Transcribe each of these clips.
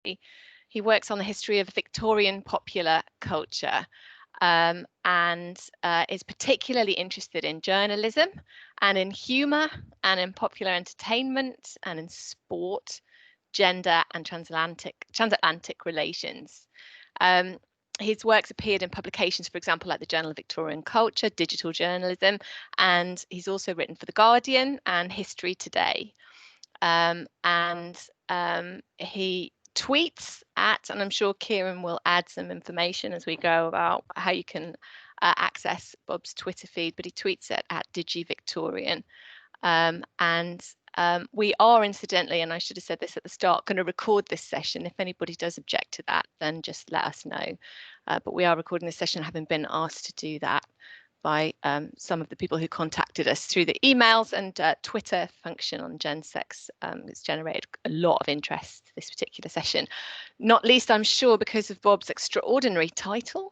He works on the history of Victorian popular culture, and is particularly interested in journalism and in humour and in popular entertainment and in sport, gender and transatlantic relations. His works appeared in publications, for example, like the Journal of Victorian Culture, Digital Journalism, and he's also written for The Guardian and History Today. He tweets at, and I'm sure Kieran will add some information as we go about how you can access Bob's Twitter feed, but he tweets it at DigiVictorian. We are, incidentally, and I should have said this at the start, going to record this session. If anybody does object to that, then just let us know. But we are recording this session, having been asked to do that by some of the people who contacted us through the emails and Twitter function on GenSex. It's generated a lot of interest, this particular session, not least, I'm sure, because of Bob's extraordinary title,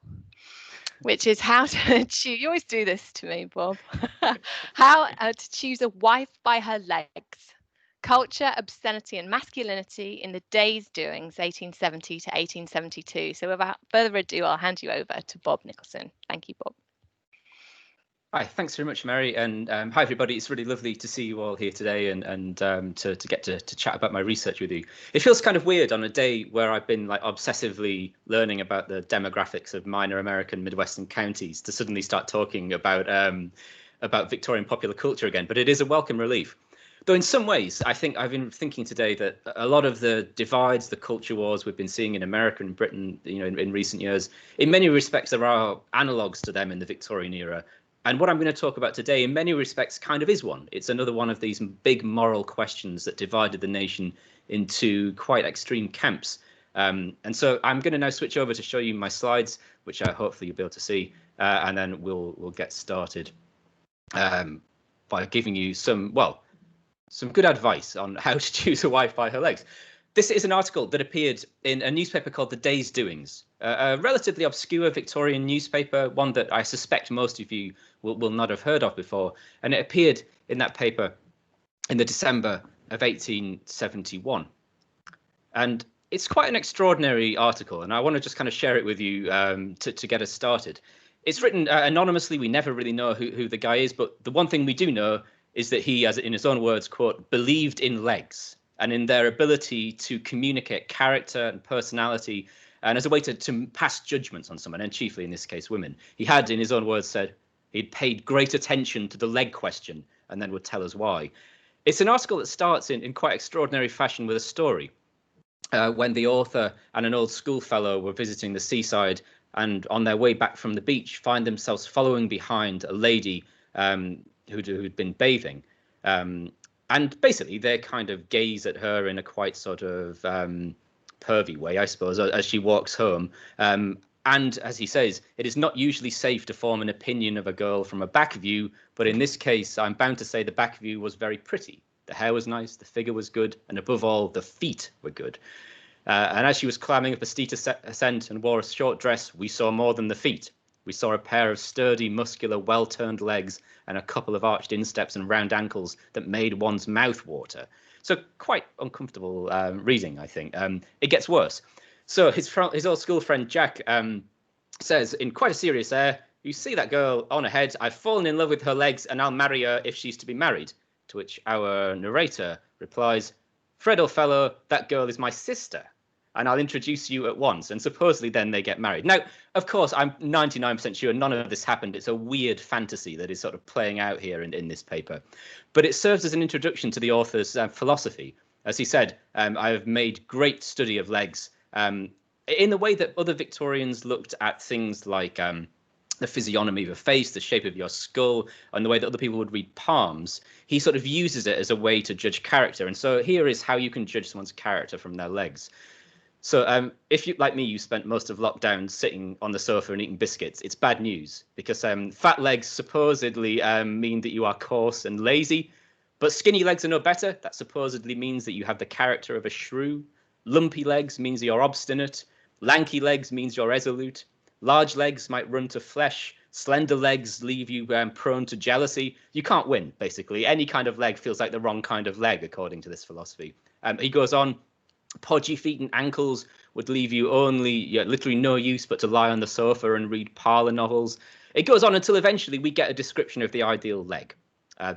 which is how to choose. You always do this to me, Bob. How to choose a wife by her legs. Culture, Obscenity and Masculinity in the Day's Doings, 1870 to 1872. So without further ado, I'll hand you over to Bob Nicholson. Thank you, Bob. Hi, thanks very much, Mary, and hi everybody. It's really lovely to see you all here today and to get to chat about my research with you. It feels kind of weird on a day where I've been like obsessively learning about the demographics of minor American Midwestern counties to suddenly start talking about Victorian popular culture again. But it is a welcome relief. Though in some ways, I think I've been thinking today that a lot of the divides, the culture wars we've been seeing in America and Britain, in recent years, in many respects, there are analogues to them in the Victorian era. And what I'm going to talk about today, in many respects, kind of is one. It's another one of these big moral questions that divided the nation into quite extreme camps. And so I'm going to now switch over to show you my slides, which hopefully you'll be able to see, and then we'll get started by giving you some good advice on how to choose a wife by her legs. This is an article that appeared in a newspaper called The Day's Doings, a relatively obscure Victorian newspaper, one that I suspect most of you will not have heard of before. And it appeared in that paper in the December of 1871. And it's quite an extraordinary article, and I want to just kind of share it with you to get us started. It's written anonymously. We never really know who the guy is, but the one thing we do know is that he, as in his own words, quote, believed in legs and in their ability to communicate character and personality, and as a way to pass judgments on someone, and chiefly in this case women. He had, in his own words, said he'd paid great attention to the leg question and then would tell us why. It's an article that starts in quite extraordinary fashion with a story. When the author and an old schoolfellow were visiting the seaside and on their way back from the beach find themselves following behind a lady who'd been bathing. And basically, they kind of gaze at her in a quite sort of pervy way, I suppose, as she walks home. And as he says, it is not usually safe to form an opinion of a girl from a back view, but in this case, I'm bound to say the back view was very pretty. The hair was nice, the figure was good, and above all, the feet were good. And as she was climbing up a steep ascent and wore a short dress, we saw more than the feet. We saw a pair of sturdy, muscular, well-turned legs and a couple of arched insteps and round ankles that made one's mouth water. So quite uncomfortable reading, I think. It gets worse. So his old school friend Jack says, in quite a serious air, "You see that girl on ahead? I've fallen in love with her legs and I'll marry her if she's to be married." To which our narrator replies, "Fred, old fellow, that girl is my sister, and I'll introduce you at once." And supposedly then they get married. Now, of course, I'm 99% sure none of this happened. It's a weird fantasy that is sort of playing out here in this paper. But it serves as an introduction to the author's philosophy. As he said, I have made great study of legs in the way that other Victorians looked at things like the physiognomy of a face, the shape of your skull, and the way that other people would read palms. He sort of uses it as a way to judge character. And so here is how you can judge someone's character from their legs. So if you, like me, you spent most of lockdown sitting on the sofa and eating biscuits, it's bad news, because fat legs supposedly mean that you are coarse and lazy, but skinny legs are no better. That supposedly means that you have the character of a shrew. Lumpy legs means you're obstinate. Lanky legs means you're resolute. Large legs might run to flesh. Slender legs leave you prone to jealousy. You can't win, basically. Any kind of leg feels like the wrong kind of leg, according to this philosophy. He goes on. Podgy feet and ankles would leave you only literally no use but to lie on the sofa and read parlour novels. It goes on until eventually we get a description of the ideal leg,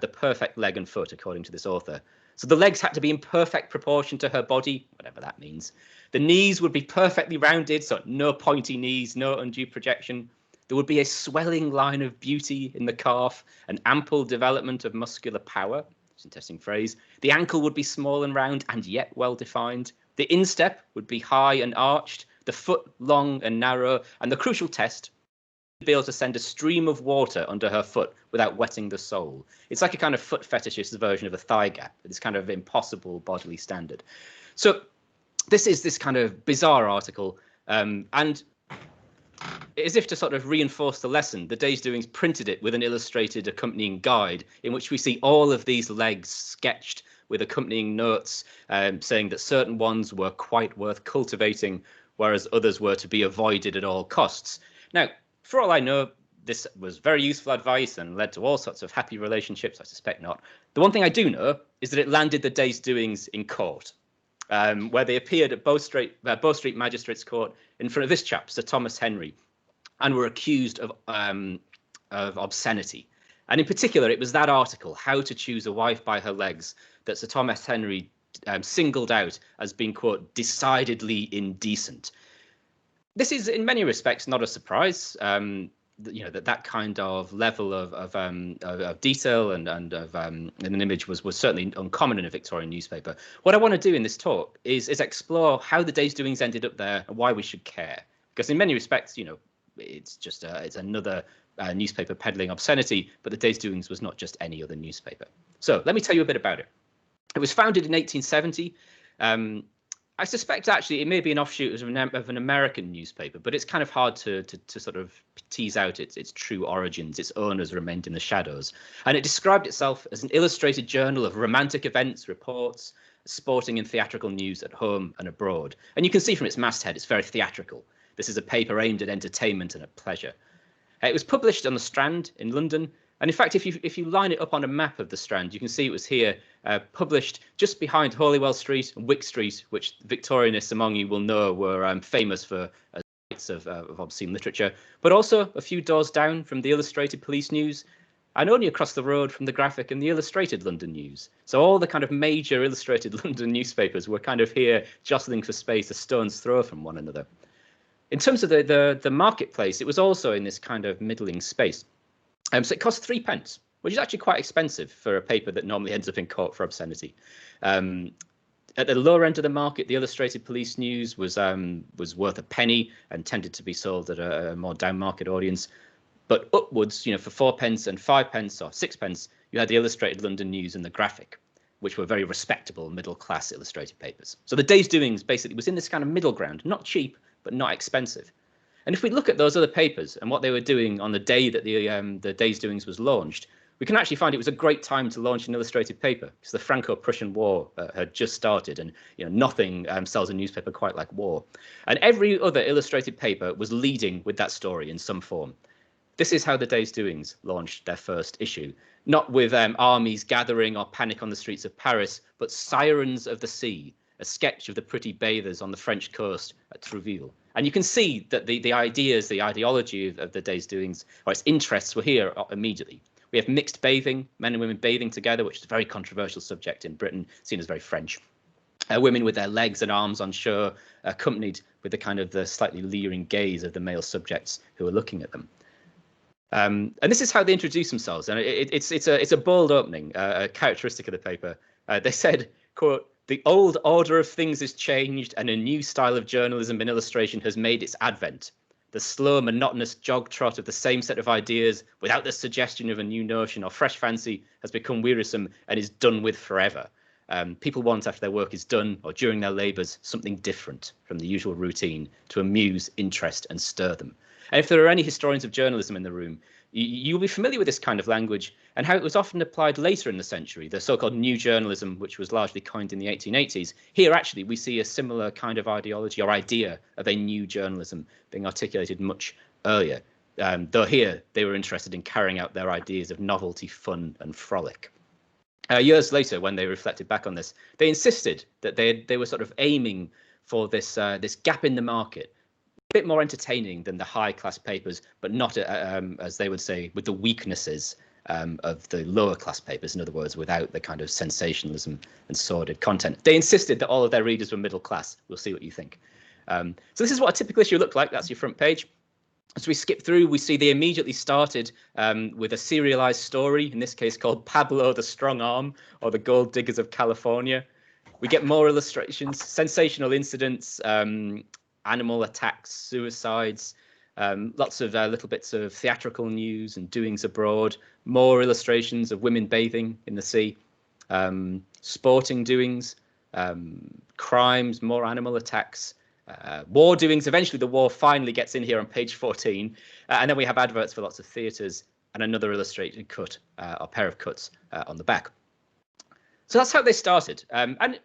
the perfect leg and foot, according to this author. So the legs had to be in perfect proportion to her body, whatever that means. The knees would be perfectly rounded, so no pointy knees, no undue projection. There would be a swelling line of beauty in the calf, an ample development of muscular power. It's an interesting phrase. The ankle would be small and round and yet well defined. The instep would be high and arched, the foot long and narrow, and the crucial test, to be able to send a stream of water under her foot without wetting the sole. It's like a kind of foot fetishist version of a thigh gap, this kind of impossible bodily standard. So this is this kind of bizarre article, and as if to sort of reinforce the lesson, the Day's Doings printed it with an illustrated accompanying guide in which we see all of these legs sketched with accompanying notes saying that certain ones were quite worth cultivating, whereas others were to be avoided at all costs. Now, for all I know, this was very useful advice and led to all sorts of happy relationships. I suspect not. The one thing I do know is that it landed the Day's Doings in court, where they appeared at Bow Street Magistrates Court in front of this chap, Sir Thomas Henry, and were accused of obscenity. And in particular, it was that article, How to Choose a Wife by Her Legs, that Sir Thomas Henry singled out as being, quote, decidedly indecent. This is, in many respects, not a surprise. That kind of level of detail and of an image was certainly uncommon in a Victorian newspaper. What I want to do in this talk is explore how the Day's Doings ended up there and why we should care. Because in many respects, it's just it's another newspaper peddling obscenity, but the Day's Doings was not just any other newspaper. So let me tell you a bit about it. It was founded in 1870. I suspect actually it may be an offshoot of an American newspaper, but it's kind of hard to sort of tease out its true origins. Its owners remained in the shadows. And it described itself as an illustrated journal of romantic events, reports, sporting and theatrical news at home and abroad. And you can see from its masthead, it's very theatrical. This is a paper aimed at entertainment and at pleasure. It was published on the Strand in London. And in fact, if you line it up on a map of the Strand, you can see it was here, published just behind Holywell Street and Wick Street, which Victorianists among you will know were famous for sites of obscene literature, but also a few doors down from the Illustrated Police News, and only across the road from the Graphic and the Illustrated London News. So all the kind of major Illustrated London newspapers were kind of here jostling for space a stone's throw from one another. In terms of the marketplace, it was also in this kind of middling space. So it cost 3p, which is actually quite expensive for a paper that normally ends up in court for obscenity. At the lower end of the market, the Illustrated Police News was worth a penny and tended to be sold at a more down market audience. But upwards, for 4p and 5p or 6p, you had the Illustrated London News and the Graphic, which were very respectable middle class illustrated papers. So the Day's Doings basically was in this kind of middle ground, not cheap, but not expensive. And if we look at those other papers and what they were doing on the day that the Day's Doings was launched, we can actually find it was a great time to launch an illustrated paper because the Franco-Prussian War had just started, and nothing sells a newspaper quite like war. And every other illustrated paper was leading with that story in some form. This is how the Day's Doings launched their first issue, not with armies gathering or panic on the streets of Paris, but Sirens of the Sea, a sketch of the pretty bathers on the French coast at Trouville. And you can see that the ideas, the ideology of the Day's Doings, or its interests, were here immediately. We have mixed bathing, men and women bathing together, which is a very controversial subject in Britain, seen as very French. Women with their legs and arms on show, accompanied with the kind of the slightly leering gaze of the male subjects who are looking at them. And this is how they introduce themselves. And it's a bold opening, characteristic of the paper. They said, quote, "The old order of things is changed and a new style of journalism and illustration has made its advent. The slow, monotonous jog trot of the same set of ideas without the suggestion of a new notion or fresh fancy has become wearisome and is done with forever. People want, after their work is done or during their labours, something different from the usual routine to amuse, interest and stir them." And if there are any historians of journalism in the room, you'll be familiar with this kind of language and how it was often applied later in the century, the so-called new journalism, which was largely coined in the 1880s. Here, actually, we see a similar kind of ideology or idea of a new journalism being articulated much earlier, though here they were interested in carrying out their ideas of novelty, fun and frolic. years later, when they reflected back on this, they insisted that they were sort of aiming for this this gap in the market, a bit more entertaining than the high class papers, but not as they would say, with the weaknesses of the lower class papers. In other words, without the kind of sensationalism and sordid content. They insisted that all of their readers were middle class. We'll see what you think. So this is what a typical issue looked like. That's your front page. As we skip through, we see they immediately started with a serialized story, in this case called Pablo the Strong Arm, or the Gold Diggers of California. We get more illustrations, sensational incidents, animal attacks, suicides, lots of little bits of theatrical news and doings abroad, more illustrations of women bathing in the sea, sporting doings, crimes, more animal attacks, war doings. Eventually the war finally gets in here on page 14, and then we have adverts for lots of theatres and another illustrated cut, or pair of cuts on the back. So that's how they started, and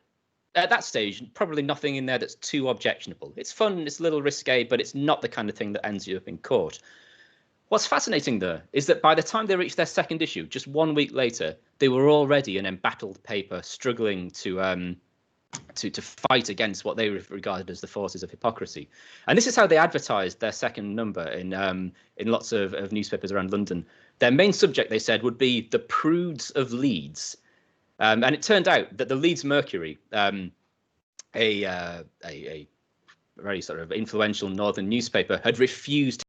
at that stage probably nothing in there that's too objectionable. It's fun, it's a little risque, but it's not the kind of thing that ends you up in court. What's fascinating though is that by the time they reached their second issue, just 1 week later, they were already an embattled paper struggling to fight against what they regarded as the forces of hypocrisy. And this is how they advertised their second number in lots of newspapers around London. Their main subject, they said, would be the prudes of Leeds. And it turned out that the Leeds Mercury, a very sort of influential northern newspaper, had refused,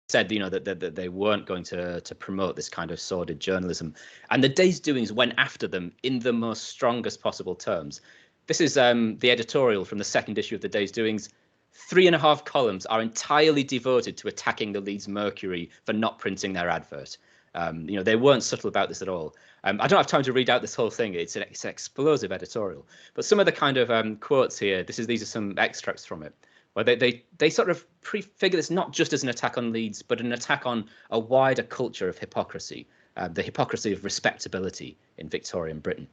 said, that they weren't going to promote this kind of sordid journalism. And the Day's Doings went after them in the most strongest possible terms. This is the editorial from the second issue of the Day's Doings. 3.5 columns are entirely devoted to attacking the Leeds Mercury for not printing their advert. They weren't subtle about this at all. I don't have time to read out this whole thing. It's an explosive editorial. But some of the kind of quotes here, these are some extracts from it, where they sort of prefigure this not just as an attack on Leeds, but an attack on a wider culture of hypocrisy, the hypocrisy of respectability in Victorian Britain.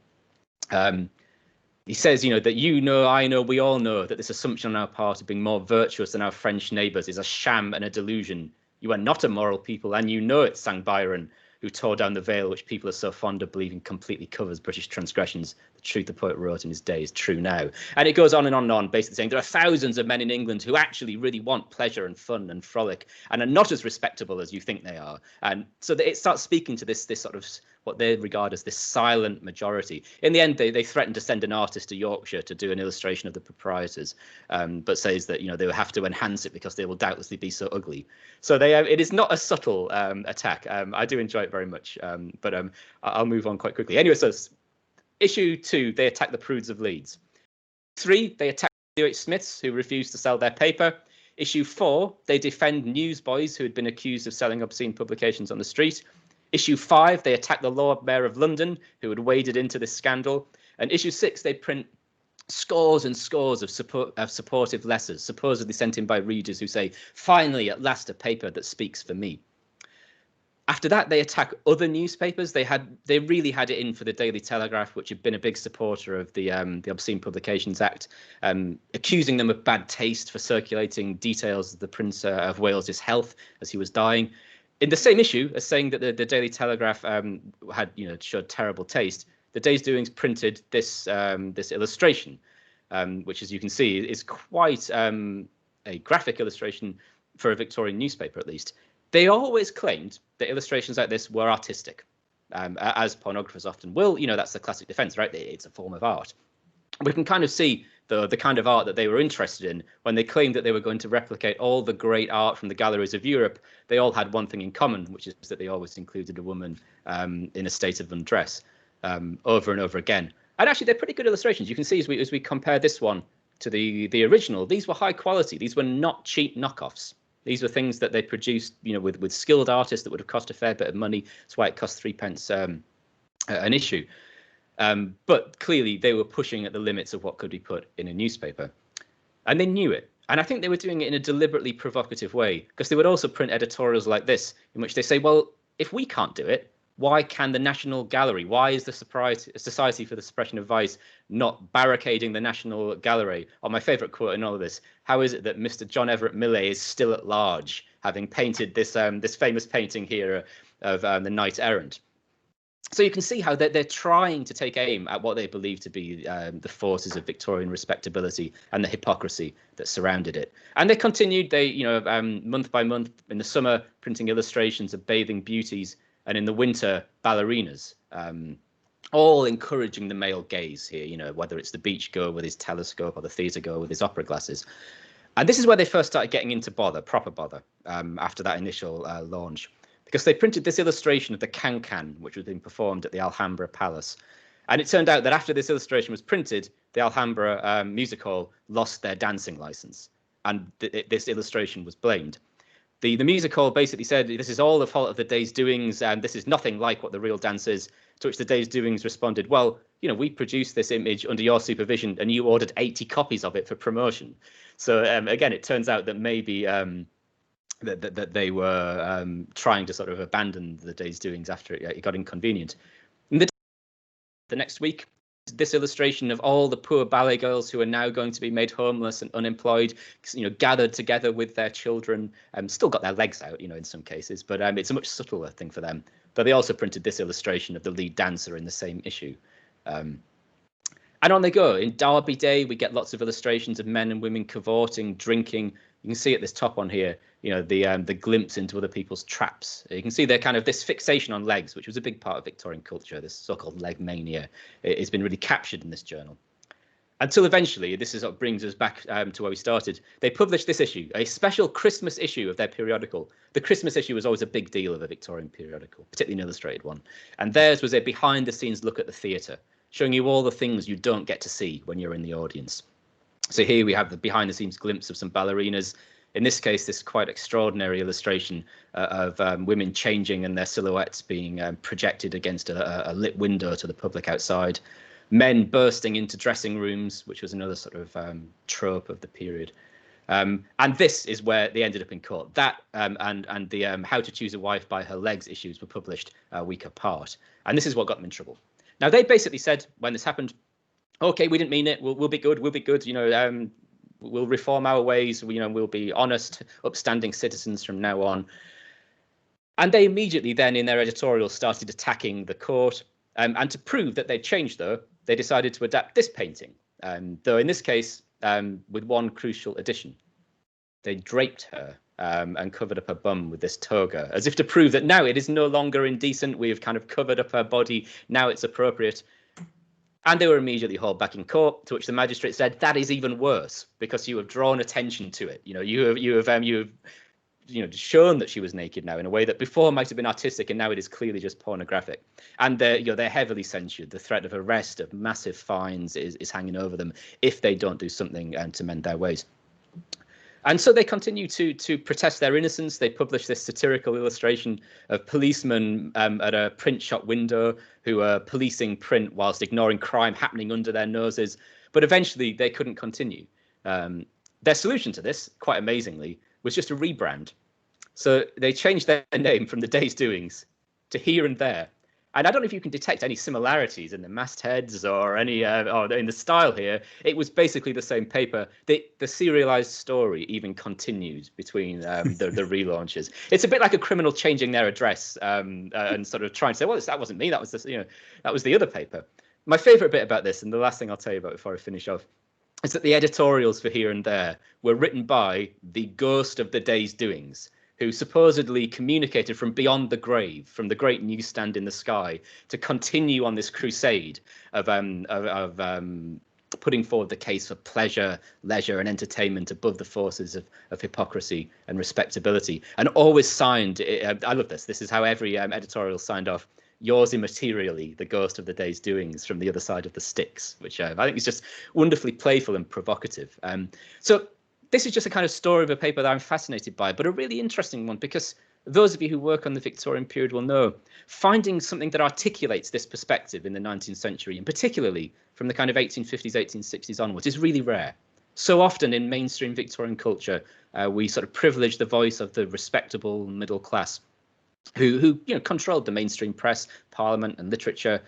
He says, that I know, we all know that this assumption on our part of being more virtuous than our French neighbours is a sham and a delusion. You are not a moral people, and you know it, sang Byron, who tore down the veil which people are so fond of believing completely covers British transgressions. The truth the poet wrote in his day is true now. And it goes on and on and on, basically saying there are thousands of men in England who actually really want pleasure and fun and frolic and are not as respectable as you think they are. And so it starts speaking to this sort of what they regard as this silent majority. In the end, they threatened to send an artist to Yorkshire to do an illustration of the proprietors, but says that they will have to enhance it because they will doubtlessly be so ugly. So it is not a subtle attack. I do enjoy it very much, but I'll move on quite quickly. Anyway, so issue 2, they attack the prudes of Leeds. 3, they attack W.H. Smiths, who refused to sell their paper. Issue 4, they defend newsboys who had been accused of selling obscene publications on the street. Issue 5, they attack the Lord Mayor of London, who had waded into this scandal. And issue 6, they print scores and scores of supportive letters, supposedly sent in by readers who say, finally, at last, a paper that speaks for me. After that, they attack other newspapers. They really had it in for the Daily Telegraph, which had been a big supporter of the Obscene Publications Act, accusing them of bad taste for circulating details of the Prince of Wales's health as he was dying. In the same issue as saying that the Daily Telegraph had showed terrible taste, the Day's Doings printed this illustration, which, as you can see, is quite a graphic illustration for a Victorian newspaper, at least. They always claimed that illustrations like this were artistic, as pornographers often will. That's the classic defense, right? It's a form of art. We can kind of see the kind of art that they were interested in when they claimed that they were going to replicate all the great art from the galleries of Europe. They all had one thing in common, which is that they always included a woman in a state of undress over and over again. And actually, they're pretty good illustrations. You can see as we compare this one to the original, these were high quality. These were not cheap knockoffs. These were things that they produced, with skilled artists that would have cost a fair bit of money. That's why it cost 3p an issue. But clearly they were pushing at the limits of what could be put in a newspaper. And they knew it. And I think they were doing it in a deliberately provocative way, because they would also print editorials like this, in which they say, well, if we can't do it, why can the National Gallery? Why is the Society for the Suppression of Vice not barricading the National Gallery? Or my favourite quote in all of this, how is it that Mr. John Everett Millais is still at large, having painted this famous painting here of the Knight Errant? So you can see how they're trying to take aim at what they believe to be the forces of Victorian respectability and the hypocrisy that surrounded it. And they continued, month by month, in the summer, printing illustrations of bathing beauties, and in the winter, ballerinas, all encouraging the male gaze here, whether it's the beach goer with his telescope or the theatre goer with his opera glasses. And this is where they first started getting into proper bother, after that initial launch, because they printed this illustration of the can-can, which was being performed at the Alhambra Palace. And it turned out that after this illustration was printed, the Alhambra Music Hall lost their dancing license, and this illustration was blamed. The music hall basically said, this is all the fault of the day's doings, and this is nothing like what the real dance is, to which the day's doings responded, well, we produced this image under your supervision, and you ordered 80 copies of it for promotion. So again, it turns out that maybe that they were trying to sort of abandon the day's doings after it got inconvenient. And the next week, this illustration of all the poor ballet girls who are now going to be made homeless and unemployed, gathered together with their children, still got their legs out, in some cases, but it's a much subtler thing for them. But they also printed this illustration of the lead dancer in the same issue. And on they go. In Derby Day, we get lots of illustrations of men and women cavorting, drinking. You can see at this top one here, the glimpse into other people's traps. You can see they're kind of this fixation on legs, which was a big part of Victorian culture. This so-called leg mania has been really captured in this journal. Until eventually, this is what brings us back to where we started. They published this issue, a special Christmas issue of their periodical. The Christmas issue was always a big deal of a Victorian periodical, particularly an illustrated one. And theirs was a behind-the-scenes look at the theatre, showing you all the things you don't get to see when you're in the audience. So here we have the behind-the-scenes glimpse of some ballerinas. In this case, this quite extraordinary illustration of women changing and their silhouettes being projected against a lit window to the public outside. Men bursting into dressing rooms, which was another sort of trope of the period. And this is where they ended up in court. That and the How to Choose a Wife by Her Legs issues were published a week apart. And this is what got them in trouble. Now, they basically said when this happened, OK, we didn't mean it. We'll be good. We'll be good. We'll reform our ways. We'll be honest, upstanding citizens from now on. And they immediately then in their editorial started attacking the court. And to prove that they'd changed, though, they decided to adapt this painting, though in this case, with one crucial addition. They draped her and covered up her bum with this toga, as if to prove that now it is no longer indecent. We've kind of covered up her body. Now it's appropriate. And they were immediately hauled back in court, to which the magistrate said, that is even worse, because you have drawn attention to it. You have shown that she was naked now in a way that before might have been artistic, and now it is clearly just pornographic. And they're heavily censured. The threat of arrest, of massive fines is hanging over them if they don't do something to mend their ways. And so they continue to protest their innocence. They publish this satirical illustration of policemen at a print shop window who are policing print whilst ignoring crime happening under their noses. But eventually they couldn't continue. Their solution to this, quite amazingly, was just a rebrand. So they changed their name from The Day's Doings to Here and There. And I don't know if you can detect any similarities in the mastheads or any or in the style here. It was basically the same paper. The serialized story even continued between the relaunches. It's a bit like a criminal changing their address and sort of trying to say, well, that wasn't me. That was that was the other paper. My favorite bit about this, and the last thing I'll tell you about before I finish off, is that the editorials for Here and There were written by the ghost of The Day's Doings, who supposedly communicated from beyond the grave, from the great newsstand in the sky, to continue on this crusade of putting forward the case for pleasure, leisure, and entertainment above the forces of hypocrisy and respectability. And always signed, I love this, this is how every editorial signed off, yours immaterially, the ghost of the day's doings from the other side of the sticks, which I think is just wonderfully playful and provocative. So this is just a kind of story of a paper that I'm fascinated by, but a really interesting one, because those of you who work on the Victorian period will know finding something that articulates this perspective in the 19th century, and particularly from the kind of 1850s, 1860s onwards, is really rare. So often in mainstream Victorian culture, we sort of privilege the voice of the respectable middle class who controlled the mainstream press, parliament and literature.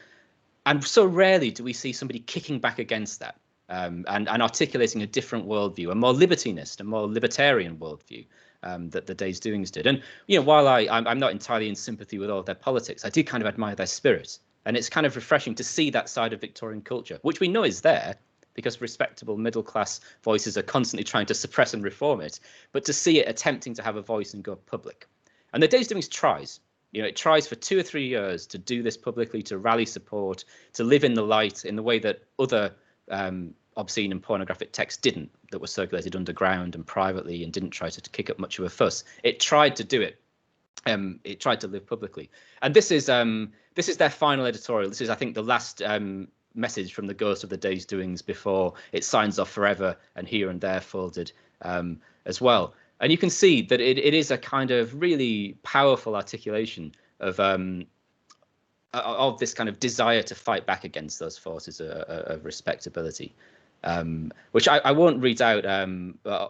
And so rarely do we see somebody kicking back against that. And articulating a different worldview, a more libertinist, a more libertarian worldview that the day's doings did. And while I'm not entirely in sympathy with all of their politics, I do kind of admire their spirit. And it's kind of refreshing to see that side of Victorian culture, which we know is there because respectable middle class voices are constantly trying to suppress and reform it, but to see it attempting to have a voice and go public. And the Days Doings tries. It tries for 2 or 3 years to do this publicly, to rally support, to live in the light in the way that other obscene and pornographic texts didn't, that were circulated underground and privately and didn't try to kick up much of a fuss. It tried to do it. It tried to live publicly. And this is their final editorial. This is, I think, the last message from the ghost of the Days Doings before it signs off forever and here and there folded as well. And you can see that it is a kind of really powerful articulation of this kind of desire to fight back against those forces of respectability, which I won't read out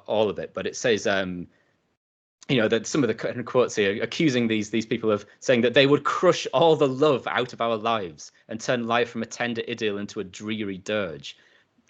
all of it, but it says, that some of the quotes here accusing these people of saying that they would crush all the love out of our lives and turn life from a tender idyll into a dreary dirge.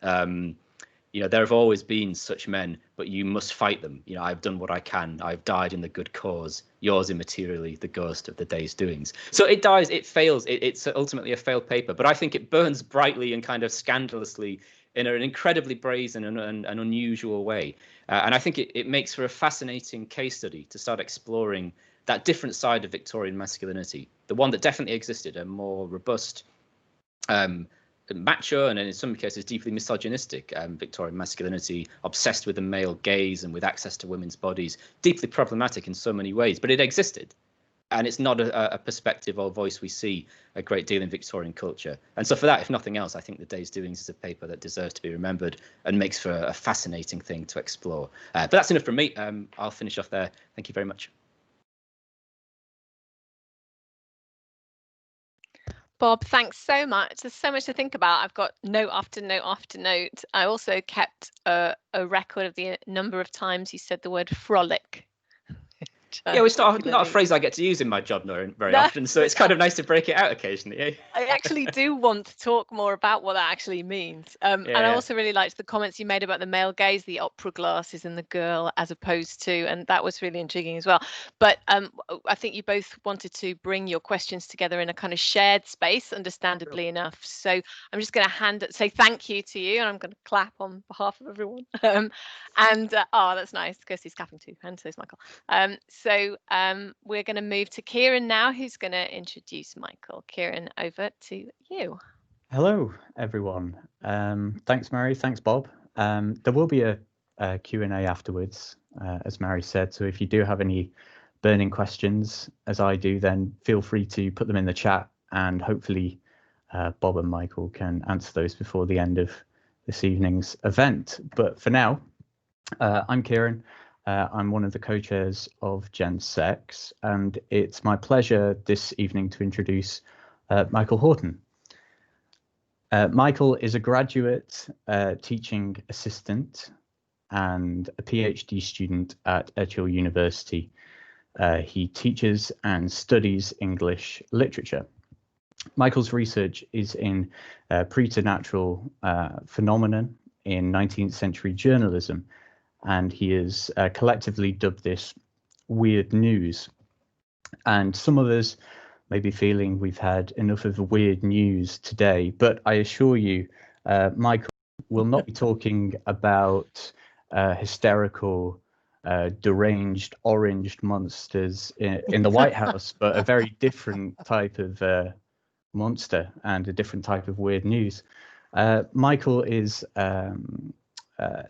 There have always been such men, but you must fight them. I've done what I can. I've died in the good cause. Yours immaterially, the ghost of the Day's Doings. So it dies, it fails. It's ultimately a failed paper, but I think it burns brightly and kind of scandalously in an incredibly brazen and unusual way. And I think it makes for a fascinating case study to start exploring that different side of Victorian masculinity, the one that definitely existed, a more robust, macho and in some cases deeply misogynistic Victorian masculinity, obsessed with the male gaze and with access to women's bodies, deeply problematic in so many ways, but it existed. And it's not a perspective or voice we see a great deal in Victorian culture. And so for that, if nothing else, I think The Day's Doings is a paper that deserves to be remembered and makes for a fascinating thing to explore. But that's enough from me. I'll finish off there. Thank you very much. Bob, thanks so much. There's so much to think about. I've got note after note after note. I also kept a record of the number of times you said the word frolic. Yeah, it's not a phrase I get to use in my job very often, so it's kind of nice to break it out occasionally. I actually do want to talk more about what that actually means. And I also really liked the comments you made about the male gaze, the opera glasses and the girl as opposed to, and that was really intriguing as well. But I think you both wanted to bring your questions together in a kind of shared space, understandably enough. So I'm just going to say thank you to you, and I'm going to clap on behalf of everyone. Oh, that's nice. Kirsty's clapping too, and so is Michael. So we're going to move to Kieran now, who's going to introduce Michael. Kieran, over to you. Hello, everyone. Thanks, Mary. Thanks, Bob. There will be a Q&A afterwards, as Mary said. So if you do have any burning questions, as I do, then feel free to put them in the chat, and hopefully Bob and Michael can answer those before the end of this evening's event. But for now, I'm Kieran. I'm one of the co-chairs of GenSex, and it's my pleasure this evening to introduce Michael Horton. Michael is a graduate teaching assistant and a PhD student at Edgehill University. He teaches and studies English literature. Michael's research is in preternatural phenomenon in 19th century journalism, and he has collectively dubbed this weird news. And some of us may be feeling we've had enough of the weird news today, but I assure you, Michael will not be talking about hysterical, deranged, oranged monsters in the White House, but a very different type of monster and a different type of weird news. Michael is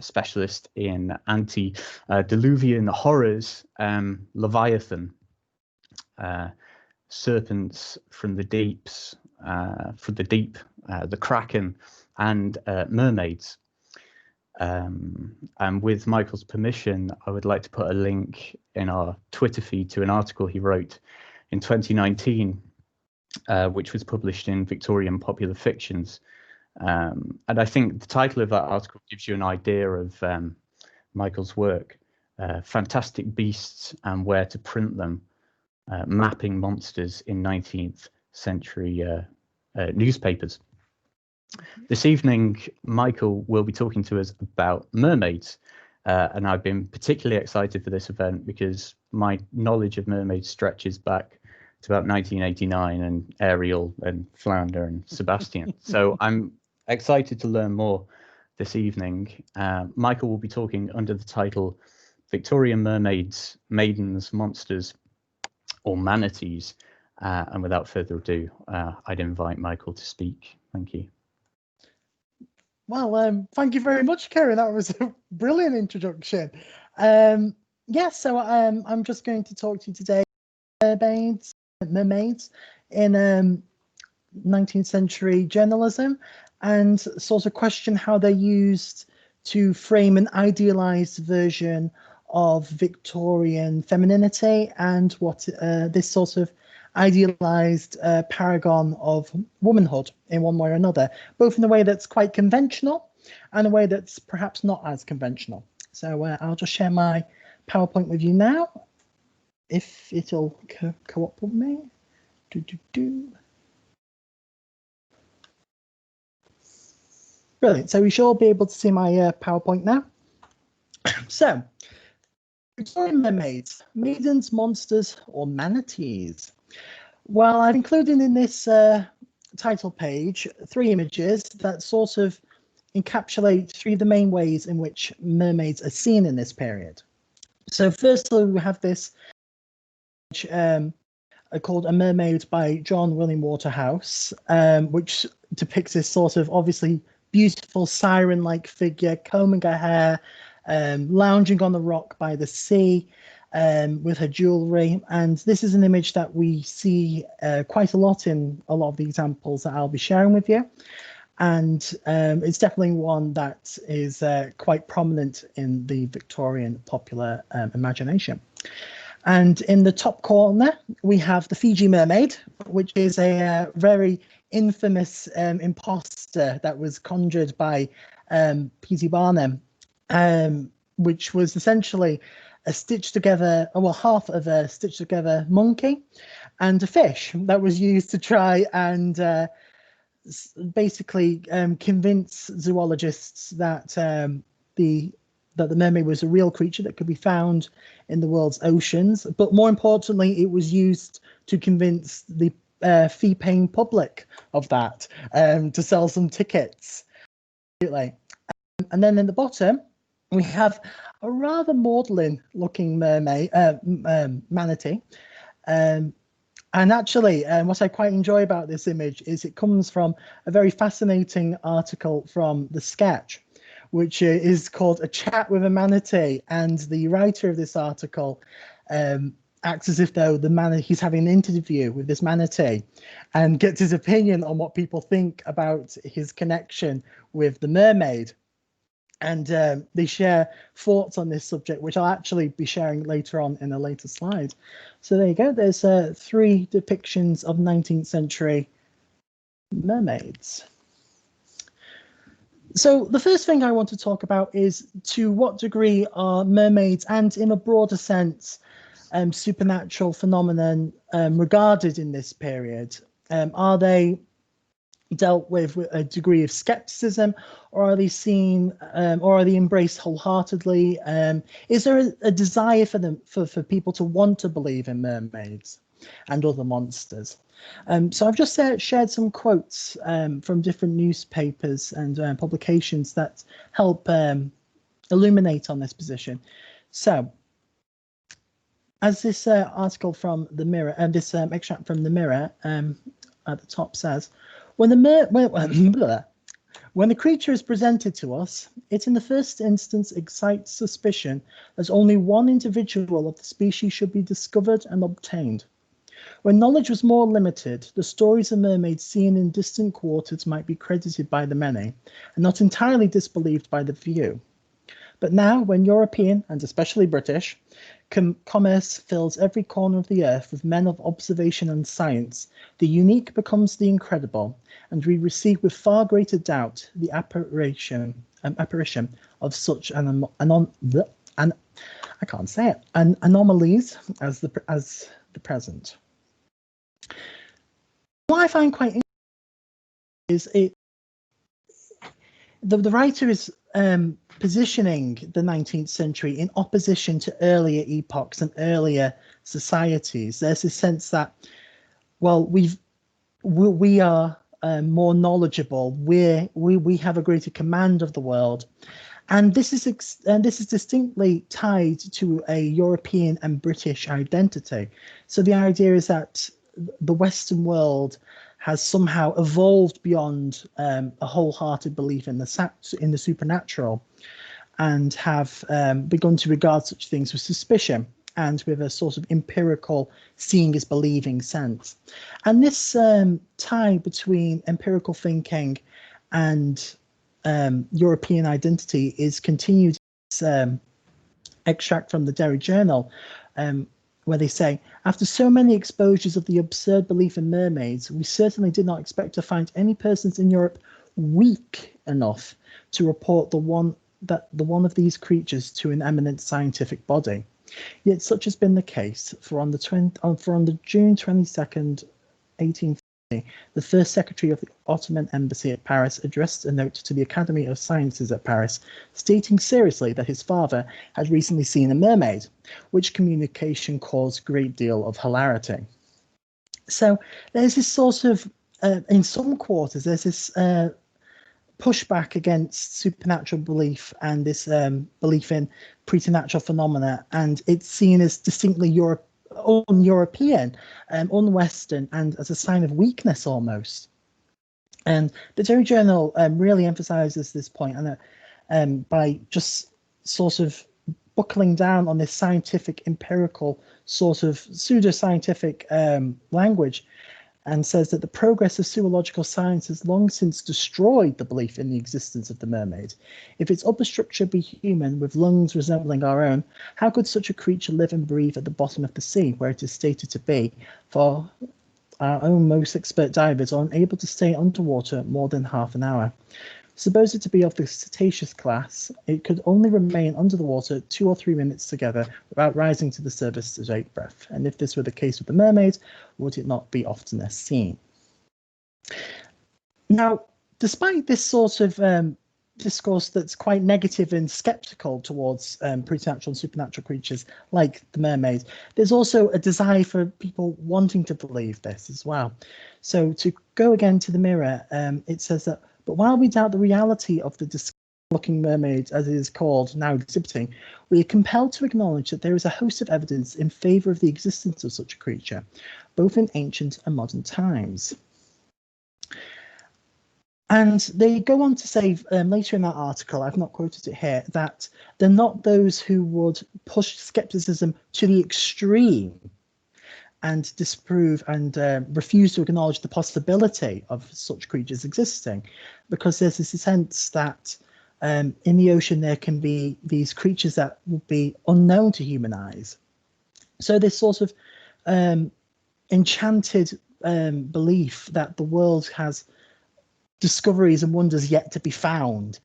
specialist in antediluvian horrors, Leviathan, serpents from the deeps, the Kraken, and mermaids. And with Michael's permission, I would like to put a link in our Twitter feed to an article he wrote in 2019, which was published in Victorian Popular Fictions. And I think the title of that article gives you an idea of Michael's work, Fantastic Beasts and Where to Print Them, Mapping Monsters in 19th Century Newspapers. This evening, Michael will be talking to us about mermaids, and I've been particularly excited for this event because my knowledge of mermaids stretches back It's about 1989 and Ariel and Flounder and Sebastian. So I'm excited to learn more this evening. Michael will be talking under the title Victorian Mermaids, Maidens, Monsters, or Manatees. And without further ado, I'd invite Michael to speak. Thank you. Well, thank you very much, Karen. That was a brilliant introduction. So I'm just going to talk to you today mermaids in 19th century journalism, and sort of question how they're used to frame an idealized version of Victorian femininity, and what this sort of idealized paragon of womanhood in one way or another, both in a way that's quite conventional and a way that's perhaps not as conventional. So I'll just share my PowerPoint with you now, if it'll co-op with me. Brilliant. So we should all be able to see my PowerPoint now. So, Victorian Mermaids, Maidens, Monsters, or Manatees. Well, I've included in this title page 3 images that sort of encapsulate 3 of the main ways in which mermaids are seen in this period. So firstly, we have this called A Mermaid by John William Waterhouse, which depicts this sort of obviously beautiful siren-like figure, combing her hair, lounging on the rock by the sea, with her jewelry. And this is an image that we see quite a lot in a lot of the examples that I'll be sharing with you. And it's definitely one that is quite prominent in the Victorian popular imagination. And in the top corner, we have the Fiji mermaid, which is a very infamous imposter that was conjured by P.T. Barnum, which was essentially a stitched together, well, half of a stitched together monkey and a fish that was used to try and basically convince zoologists that the mermaid was a real creature that could be found in the world's oceans. But more importantly, it was used to convince the fee-paying public of that, to sell some tickets. And then in the bottom, we have a rather maudlin looking mermaid, manatee. And actually, what I quite enjoy about this image is it comes from a very fascinating article from The Sketch, which is called A Chat with a Manatee. And the writer of this article acts as if though he's having an interview with this manatee and gets his opinion on what people think about his connection with the mermaid. And they share thoughts on this subject, which I'll actually be sharing later on in a later slide. So there you go. There's 3 depictions of 19th century mermaids. So the first thing I want to talk about is to what degree are mermaids, and in a broader sense, supernatural phenomenon regarded in this period? Are they dealt with a degree of skepticism, or are they seen, or are they embraced wholeheartedly? Is there a desire for them, for people to want to believe in mermaids and other monsters? So I've just shared some quotes from different newspapers and publications that help illuminate on this position. So, as this article from the Mirror, and this extract from the Mirror at the top says, when the creature is presented to us, it in the first instance excites suspicion as only one individual of the species should be discovered and obtained. When knowledge was more limited, the stories of mermaids seen in distant quarters might be credited by the many, and not entirely disbelieved by the few. But now, when European, and especially British, commerce fills every corner of the earth with men of observation and science, the unique becomes the incredible, and we receive with far greater doubt the apparition of such anomalies as the present. What I find quite interesting is the writer is positioning the 19th century in opposition to earlier epochs and earlier societies. There's this sense that well, we are more knowledgeable. We have a greater command of the world, and this is distinctly tied to a European and British identity. So the idea is that the Western world has somehow evolved beyond a wholehearted belief in the supernatural, and have begun to regard such things with suspicion and with a sort of empirical seeing is believing sense. And this tie between empirical thinking and European identity is continued extract from the Derry Journal, where they say, after so many exposures of the absurd belief in mermaids, we certainly did not expect to find any persons in Europe weak enough to report the one of these creatures to an eminent scientific body. Yet such has been the case, for on the June 22nd, 1850, the first secretary of the Ottoman embassy at Paris addressed a note to the Academy of Sciences at Paris, stating seriously that his father had recently seen a mermaid, which communication caused a great deal of hilarity. So there's this sort of, in some quarters, there's this pushback against supernatural belief and this belief in preternatural phenomena, and it's seen as distinctly un-European, un-Western, and as a sign of weakness almost. And the Derry Journal really emphasises this point, and by just sort of buckling down on this scientific, empirical, sort of pseudo-scientific language, and says that the progress of zoological science has long since destroyed the belief in the existence of the mermaid. If its upper structure be human, with lungs resembling our own, how could such a creature live and breathe at the bottom of the sea, where it is stated to be? For our own most expert divers are unable to stay underwater more than half an hour. Suppose it to be of the cetaceous class, it could only remain under the water 2 or 3 minutes together without rising to the surface to take breath. And if this were the case with the mermaid, would it not be oftener seen? Now, despite this sort of discourse that's quite negative and skeptical towards preternatural and supernatural creatures like the mermaid, there's also a desire for people wanting to believe this as well. So to go again to the Mirror, it says that, but while we doubt the reality of the disgusting mermaid, as it is called, now exhibiting, we are compelled to acknowledge that there is a host of evidence in favour of the existence of such a creature, both in ancient and modern times. And they go on to say later in that article, I've not quoted it here, that they're not those who would push skepticism to the extreme and disprove and refuse to acknowledge the possibility of such creatures existing, because there's this sense that in the ocean there can be these creatures that would be unknown to human eyes. So this sort of enchanted belief that the world has discoveries and wonders yet to be found,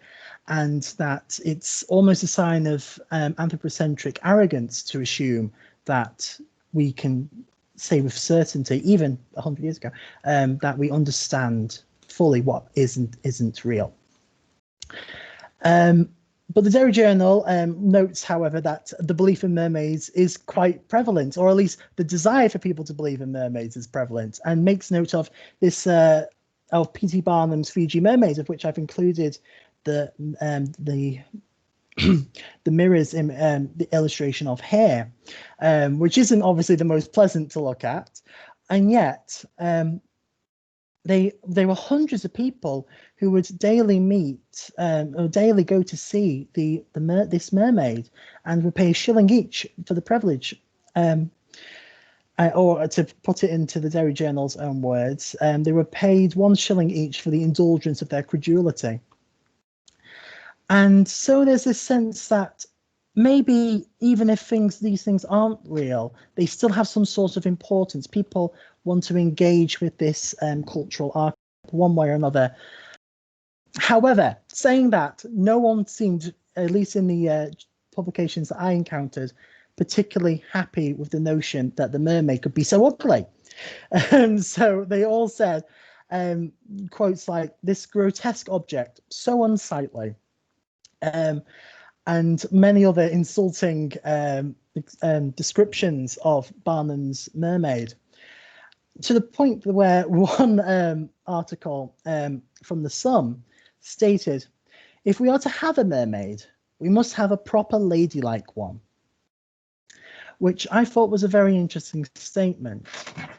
and that it's almost a sign of anthropocentric arrogance to assume that we can say with certainty, even 100 years ago, that we understand fully what isn't real. But the Derry Journal notes, however, that the belief in mermaids is quite prevalent, or at least the desire for people to believe in mermaids is prevalent, and makes note of this of P.T. Barnum's Fiji Mermaid, of which I've included the Mirror's the illustration of hair, which isn't obviously the most pleasant to look at, and yet there were hundreds of people who would daily meet or daily go to see this mermaid, and would pay $1 each for the privilege. Or to put it into the Derry Journal's own words, they were paid $1 each for the indulgence of their credulity. And so there's this sense that maybe even if these things aren't real, they still have some sort of importance. People want to engage with this cultural archetype one way or another. However, saying that, no one seemed, at least in the publications that I encountered, particularly happy with the notion that the mermaid could be so ugly. So they all said quotes like, "This grotesque object, so unsightly," and many other insulting descriptions of Barnum's mermaid. to the point where one article from The Sun stated, if we are to have a mermaid, we must have a proper ladylike one, which I thought was a very interesting statement,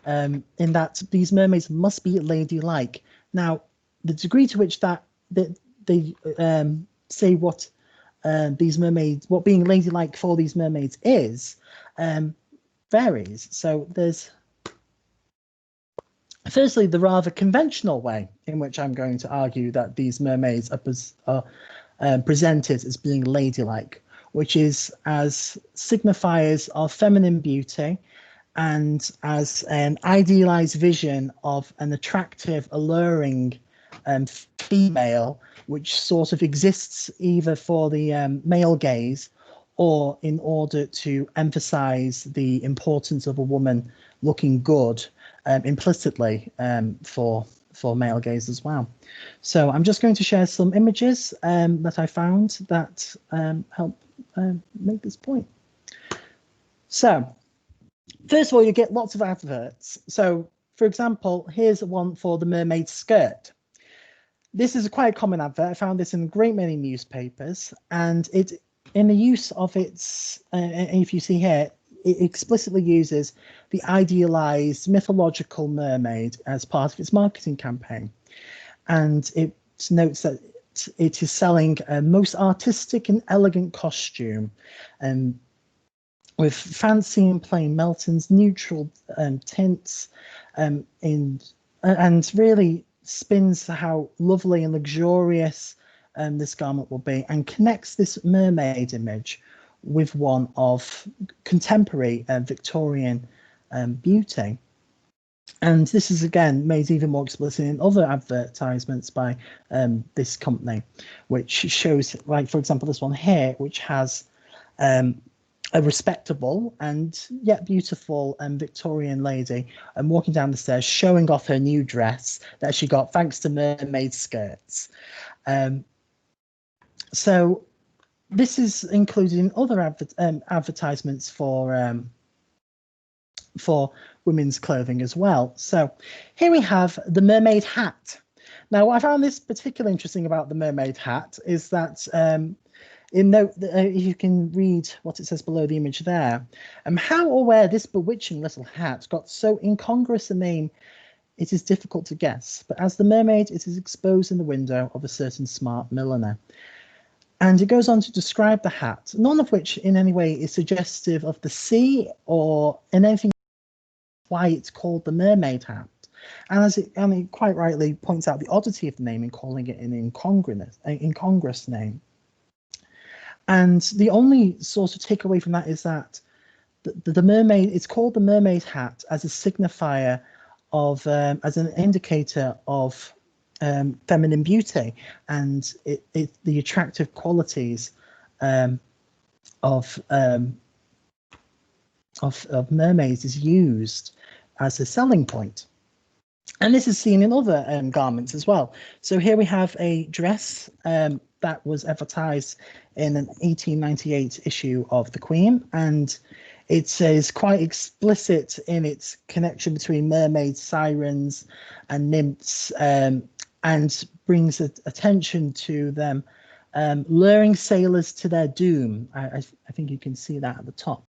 in that these mermaids must be ladylike. Now, the degree to which that they say what these mermaids, what being ladylike for these mermaids is, varies. So there's firstly the rather conventional way in which I'm going to argue that these mermaids are presented as being ladylike, which is as signifiers of feminine beauty and as an idealized vision of an attractive, alluring female, which sort of exists either for the male gaze or in order to emphasize the importance of a woman looking good implicitly for male gaze as well. So I'm just going to share some images that I found that help make this point. So first of all, you get lots of adverts. So for example, here's one for the mermaid skirt. This is a quite common advert. I found this in a great many newspapers, and it, in the use of its, if you see here, it explicitly uses the idealized mythological mermaid as part of its marketing campaign. And it notes that it is selling a most artistic and elegant costume, with fancy and plain Melton's neutral tints, and really spins how lovely and luxurious this garment will be, and connects this mermaid image with one of contemporary Victorian beauty. And this is again made even more explicit in other advertisements by this company, which shows, like for example, this one here, which has a respectable and yet beautiful Victorian lady walking down the stairs, showing off her new dress that she got thanks to mermaid skirts. So this is included in other advertisements for women's clothing as well. So here we have the mermaid hat. Now, what I found this particularly interesting about the mermaid hat is that in note, you can read what it says below the image there. How or where this bewitching little hat got so incongruous a name, it is difficult to guess. But as the mermaid, it is exposed in the window of a certain smart milliner. And it goes on to describe the hat, none of which in any way is suggestive of the sea or in anything why it's called the mermaid hat. And as it quite rightly points out the oddity of the name in calling it an incongruous name. And the only sort of takeaway from that is that the mermaid, it's called the mermaid hat as a signifier of, as an indicator of feminine beauty, and the attractive qualities of mermaids is used as a selling point. And this is seen in other garments as well. So here we have a dress that was advertised in an 1898 issue of The Queen, and it says quite explicit in its connection between mermaids, sirens, and nymphs, and brings attention to them luring sailors to their doom. I think you can see that at the top.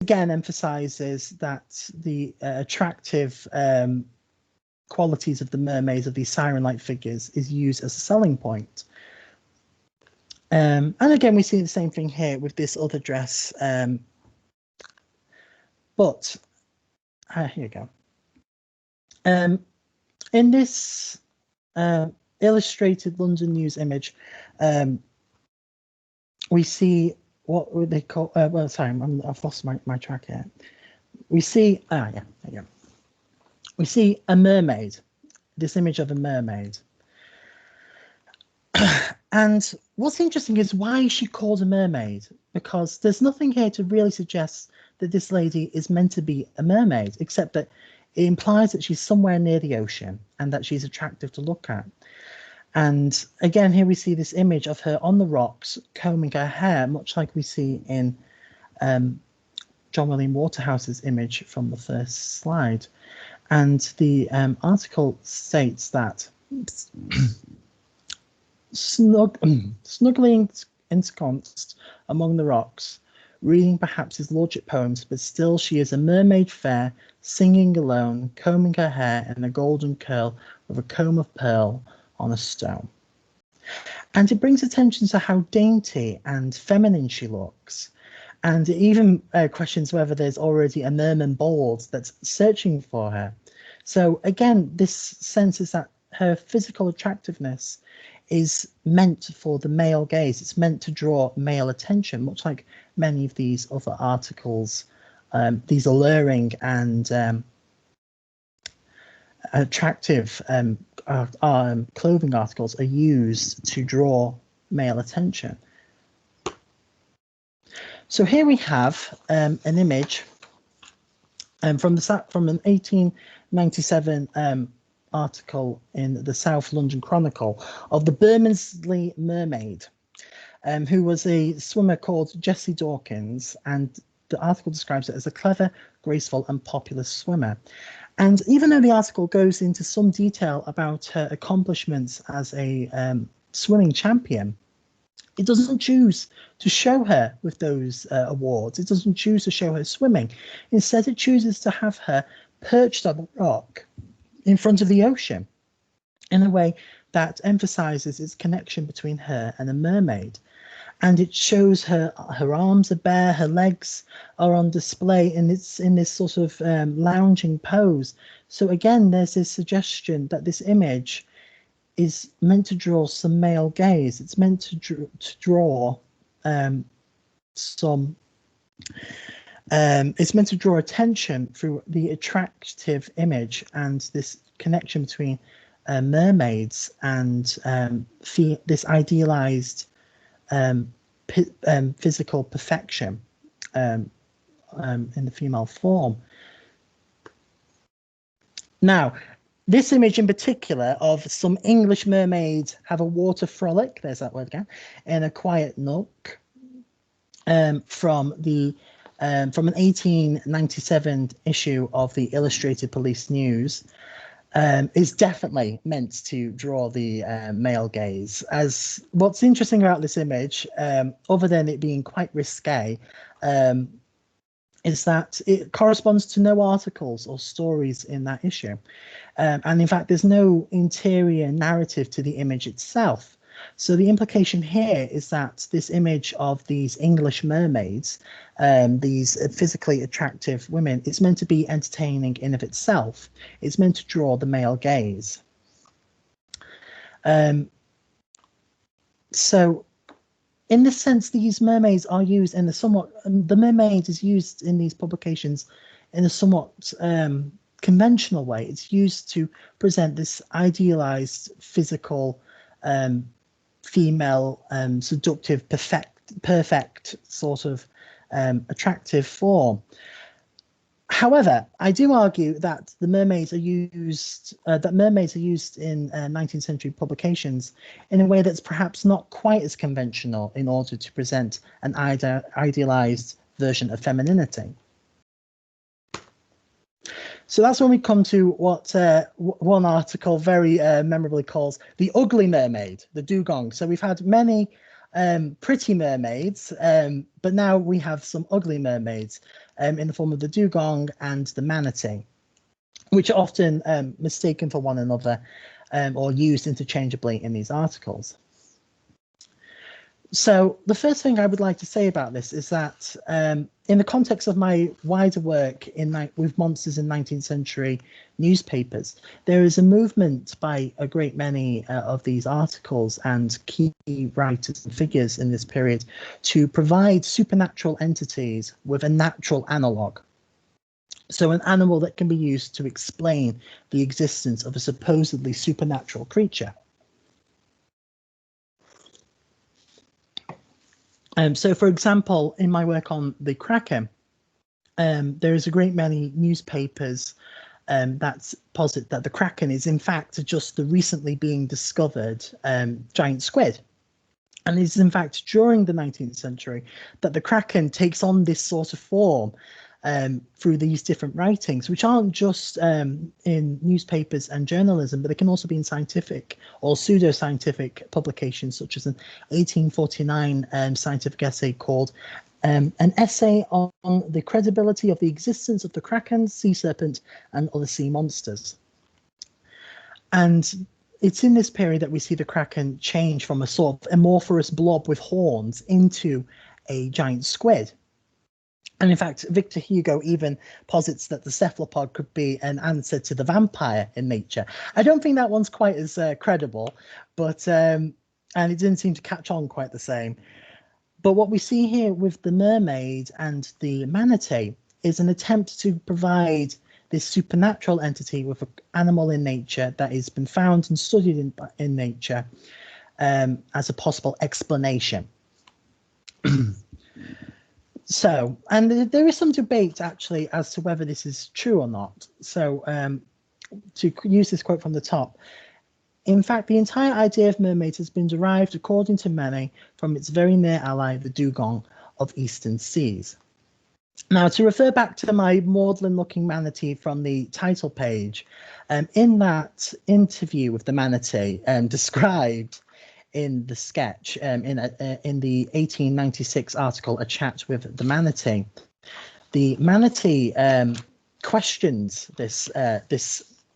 Again, emphasizes that the attractive qualities of the mermaids, of these siren-like figures, is used as a selling point. And again, we see the same thing here with this other dress. But here you go. In this illustrated London News image, we see what would they call? Well, sorry, I've lost my track here. We see, yeah, there you go. We see a mermaid. This image of a mermaid. And what's interesting is why is she called a mermaid? Because there's nothing here to really suggest that this lady is meant to be a mermaid, except that it implies that she's somewhere near the ocean and that she's attractive to look at. And again, here we see this image of her on the rocks combing her hair, much like we see in John William Waterhouse's image from the first slide. And the article states that snugly ensconced among the rocks, reading perhaps his lordship poems, but still she is a mermaid fair, singing alone, combing her hair in a golden curl with a comb of pearl on a stone. And it brings attention to how dainty and feminine she looks. And it even questions whether there's already a merman bold that's searching for her. So again, this sense is that her physical attractiveness is meant for the male gaze. It's meant to draw male attention, much like many of these other articles. These alluring and attractive clothing articles are used to draw male attention. So here we have an image from an 1897 article in the South London Chronicle of the Bermondsey Mermaid, who was a swimmer called Jessie Dawkins, and the article describes it as a clever, graceful and popular swimmer. And even though the article goes into some detail about her accomplishments as a swimming champion, it doesn't choose to show her with those awards. It doesn't choose to show her swimming. Instead, it chooses to have her perched on a rock in front of the ocean in a way that emphasizes its connection between her and a mermaid. And it shows her arms are bare, her legs are on display, and it's in this sort of lounging pose. So again, there's this suggestion that this image is meant to draw some male gaze. It's meant to draw it's meant to draw attention through the attractive image and this connection between mermaids and this idealized physical perfection in the female form. Now, this image in particular of some English mermaids have a water frolic, there's that word again, in a quiet nook from an 1897 issue of the Illustrated Police News, is definitely meant to draw the male gaze. As what's interesting about this image, other than it being quite risque, is that it corresponds to no articles or stories in that issue. And in fact, there's no interior narrative to the image itself. So the implication here is that this image of these English mermaids, these physically attractive women, it's meant to be entertaining in of itself. It's meant to draw the male gaze. So in this sense, these mermaids are used in the mermaid is used in these publications in a somewhat conventional way. It's used to present this idealized physical female seductive perfect sort of attractive form. However, I do argue that the mermaids are used in 19th century publications in a way that's perhaps not quite as conventional in order to present an idealized version of femininity. So that's when we come to what one article very memorably calls the ugly mermaid, the dugong. So we've had many pretty mermaids, but now we have some ugly mermaids in the form of the dugong and the manatee, which are often mistaken for one another or used interchangeably in these articles. So the first thing I would like to say about this is that in the context of my wider work with monsters in 19th century newspapers, there is a movement by a great many of these articles and key writers and figures in this period to provide supernatural entities with a natural analogue. So an animal that can be used to explain the existence of a supposedly supernatural creature. So, for example, in my work on the Kraken, there is a great many newspapers that posit that the kraken is in fact just the recently being discovered giant squid. And it's in fact during the 19th century that the kraken takes on this sort of form through these different writings, which aren't just in newspapers and journalism, but they can also be in scientific or pseudo-scientific publications, such as an 1849 scientific essay called an essay on the credibility of the existence of the kraken, sea serpent, and other sea monsters. And it's in this period that we see the kraken change from a sort of amorphous blob with horns into a giant squid. And in fact, Victor Hugo even posits that the cephalopod could be an answer to the vampire in nature. I don't think that one's quite as credible, but and it didn't seem to catch on quite the same. But what we see here with the mermaid and the manatee is an attempt to provide this supernatural entity with an animal in nature that has been found and studied in nature as a possible explanation. So, and there is some debate actually as to whether this is true or not. So to use this quote from the top, in fact, the entire idea of mermaids has been derived, according to many, from its very near ally, the dugong of eastern seas. Now, to refer back to my maudlin-looking manatee from the title page, in that interview with the manatee described in the sketch, in the 1896 article, A Chat with the Manatee, the manatee questions this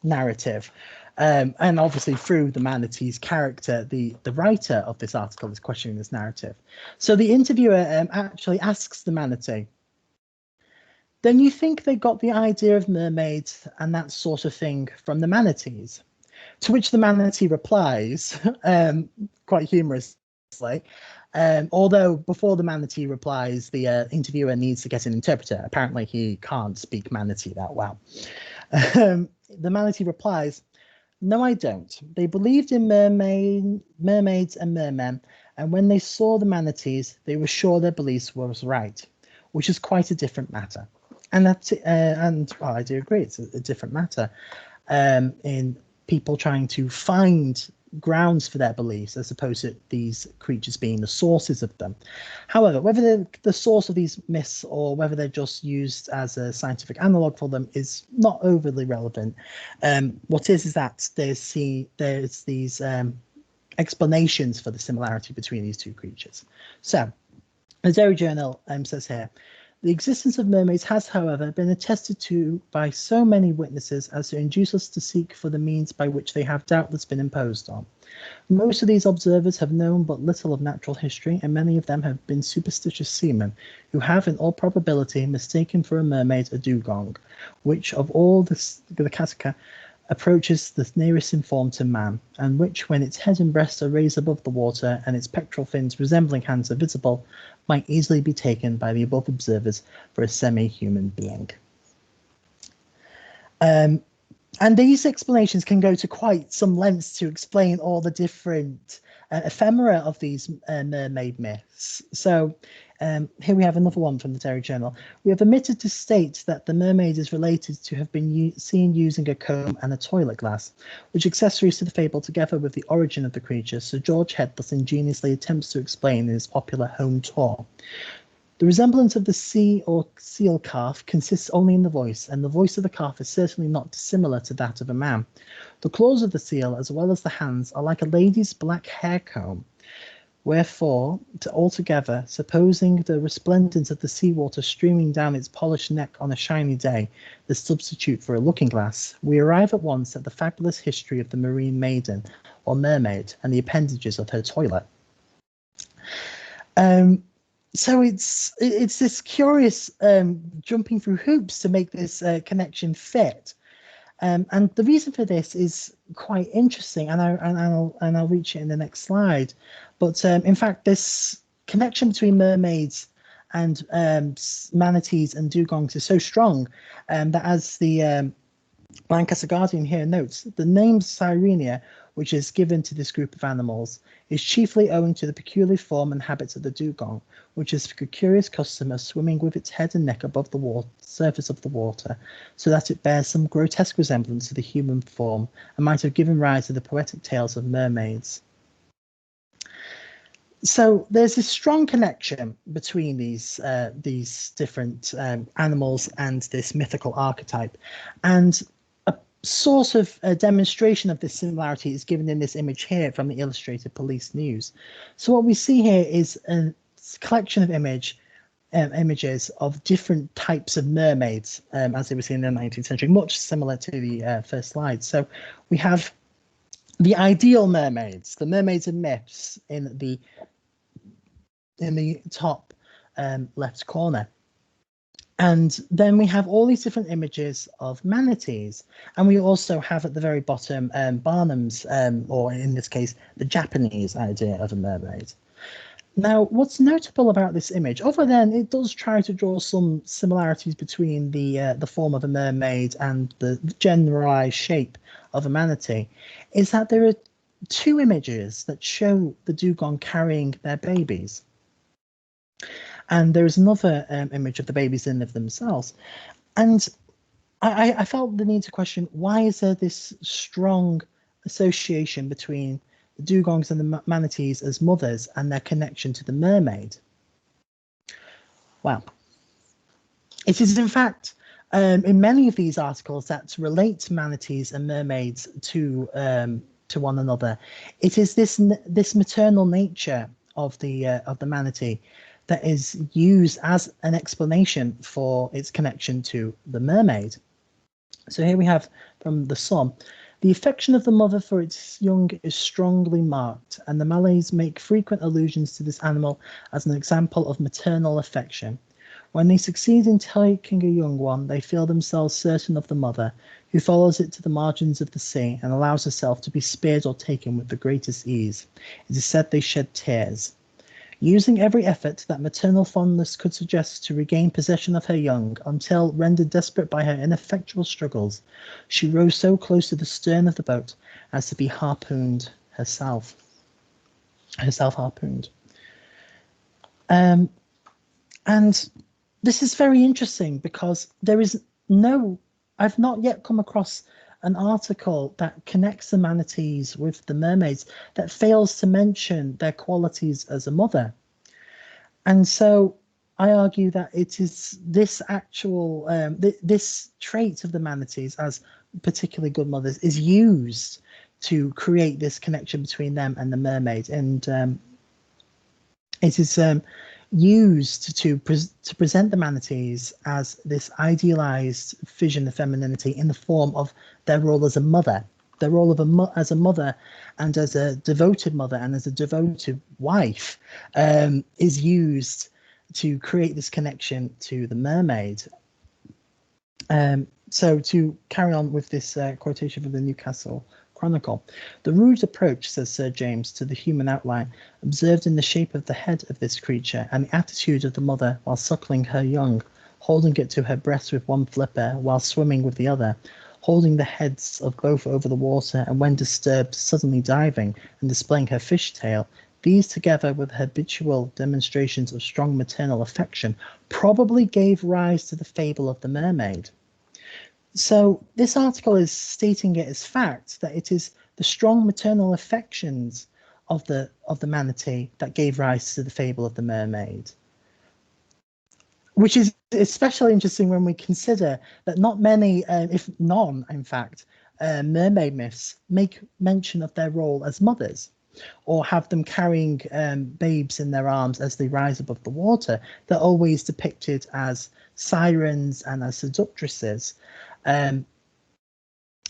narrative. And obviously through the manatee's character, the writer of this article is questioning this narrative. So the interviewer actually asks the manatee, then you think they got the idea of mermaids and that sort of thing from the manatees? To which the manatee replies, quite humorously, although before the manatee replies, the interviewer needs to get an interpreter. Apparently he can't speak manatee that well. The manatee replies, no, I don't. They believed in mermaids and mermen, and when they saw the manatees, they were sure their beliefs was right, which is quite a different matter. And that, well, I do agree, it's a different matter in people trying to find grounds for their beliefs as opposed to these creatures being the sources of them. However, whether they're the source of these myths or whether they're just used as a scientific analog for them is not overly relevant. What is that there's these explanations for the similarity between these two creatures. So the Derry Journal says here, the existence of mermaids has, however, been attested to by so many witnesses as to induce us to seek for the means by which they have doubtless been imposed on. Most of these observers have known but little of natural history, and many of them have been superstitious seamen, who have, in all probability, mistaken for a mermaid a dugong, which of all the Katika approaches the nearest in form to man, and which, when its head and breast are raised above the water and its pectoral fins resembling hands are visible, might easily be taken by the above observers for a semi-human being. And these explanations can go to quite some lengths to explain all the different ephemera of these mermaid myths. So here we have another one from the Derry Journal. We have omitted to state that the mermaid is related to have been seen using a comb and a toilet glass, which accessories to the fable, together with the origin of the creature, Sir George Head thus ingeniously attempts to explain in his popular home tour. The resemblance of the sea or seal calf consists only in the voice, and the voice of the calf is certainly not dissimilar to that of a man. The claws of the seal, as well as the hands, are like a lady's black hair comb. Wherefore, altogether, supposing the resplendence of the seawater streaming down its polished neck on a shiny day, the substitute for a looking-glass, we arrive at once at the fabulous history of the marine maiden, or mermaid, and the appendages of her toilet. So it's this curious jumping through hoops to make this connection fit. And the reason for this is quite interesting, and I'll reach it in the next slide. But in fact, this connection between mermaids and manatees and dugongs is so strong that, as the Lancaster Guardian here notes, the name Sirenia, which is given to this group of animals, is chiefly owing to the peculiar form and habits of the dugong, which is for a curious customer swimming with its head and neck above the surface of the water, so that it bears some grotesque resemblance to the human form, and might have given rise to the poetic tales of mermaids. So there's this strong connection between these different animals and this mythical archetype, and a source of a demonstration of this similarity is given in this image here from the Illustrated Police News. So what we see here is a collection of images of different types of mermaids as they were seen in the 19th century, much similar to the first slide. So we have the ideal mermaids, the mermaids of myths in the top left corner. And then we have all these different images of manatees. And we also have at the very bottom Barnum's, or in this case, the Japanese idea of a mermaid. Now, what's notable about this image, other than it does try to draw some similarities between the form of a mermaid and the generalized shape of a manatee, is that there are two images that show the dugong carrying their babies. And there is another image of the babies in of themselves. And I felt the need to question, why is there this strong association between the dugongs and the manatees as mothers and their connection to the mermaid? Well, it is in fact in many of these articles that relate manatees and mermaids to one another. It is this maternal nature of the manatee that is used as an explanation for its connection to the mermaid. So here we have from the Sun, the affection of the mother for its young is strongly marked, and the Malays make frequent allusions to this animal as an example of maternal affection. When they succeed in taking a young one, they feel themselves certain of the mother, who follows it to the margins of the sea and allows herself to be speared or taken with the greatest ease. It is said they shed tears. Using every effort that maternal fondness could suggest to regain possession of her young, until, rendered desperate by her ineffectual struggles, she rose so close to the stern of the boat as to be harpooned herself harpooned. And this is very interesting because I've not yet come across an article that connects the manatees with the mermaids that fails to mention their qualities as a mother. And so I argue that it is this actual, this trait of the manatees as particularly good mothers is used to create this connection between them and the mermaid. And it is used to present the manatees as this idealized vision of femininity in the form of their role as a mother, their role of as a mother and as a devoted mother and as a devoted wife is used to create this connection to the mermaid. So to carry on with this quotation from the Newcastle Chronicle, the rude approach, says Sir James, to the human outline observed in the shape of the head of this creature and the attitude of the mother while suckling her young, holding it to her breast with one flipper while swimming with the other, holding the heads of both over the water and when disturbed suddenly diving and displaying her fish tail, these together with habitual demonstrations of strong maternal affection probably gave rise to the fable of the mermaid. So this article is stating it as fact that it is the strong maternal affections of the manatee that gave rise to the fable of the mermaid, which is especially interesting when we consider that not many, if none, in fact, mermaid myths make mention of their role as mothers or have them carrying babes in their arms as they rise above the water. They're always depicted as sirens and as seductresses.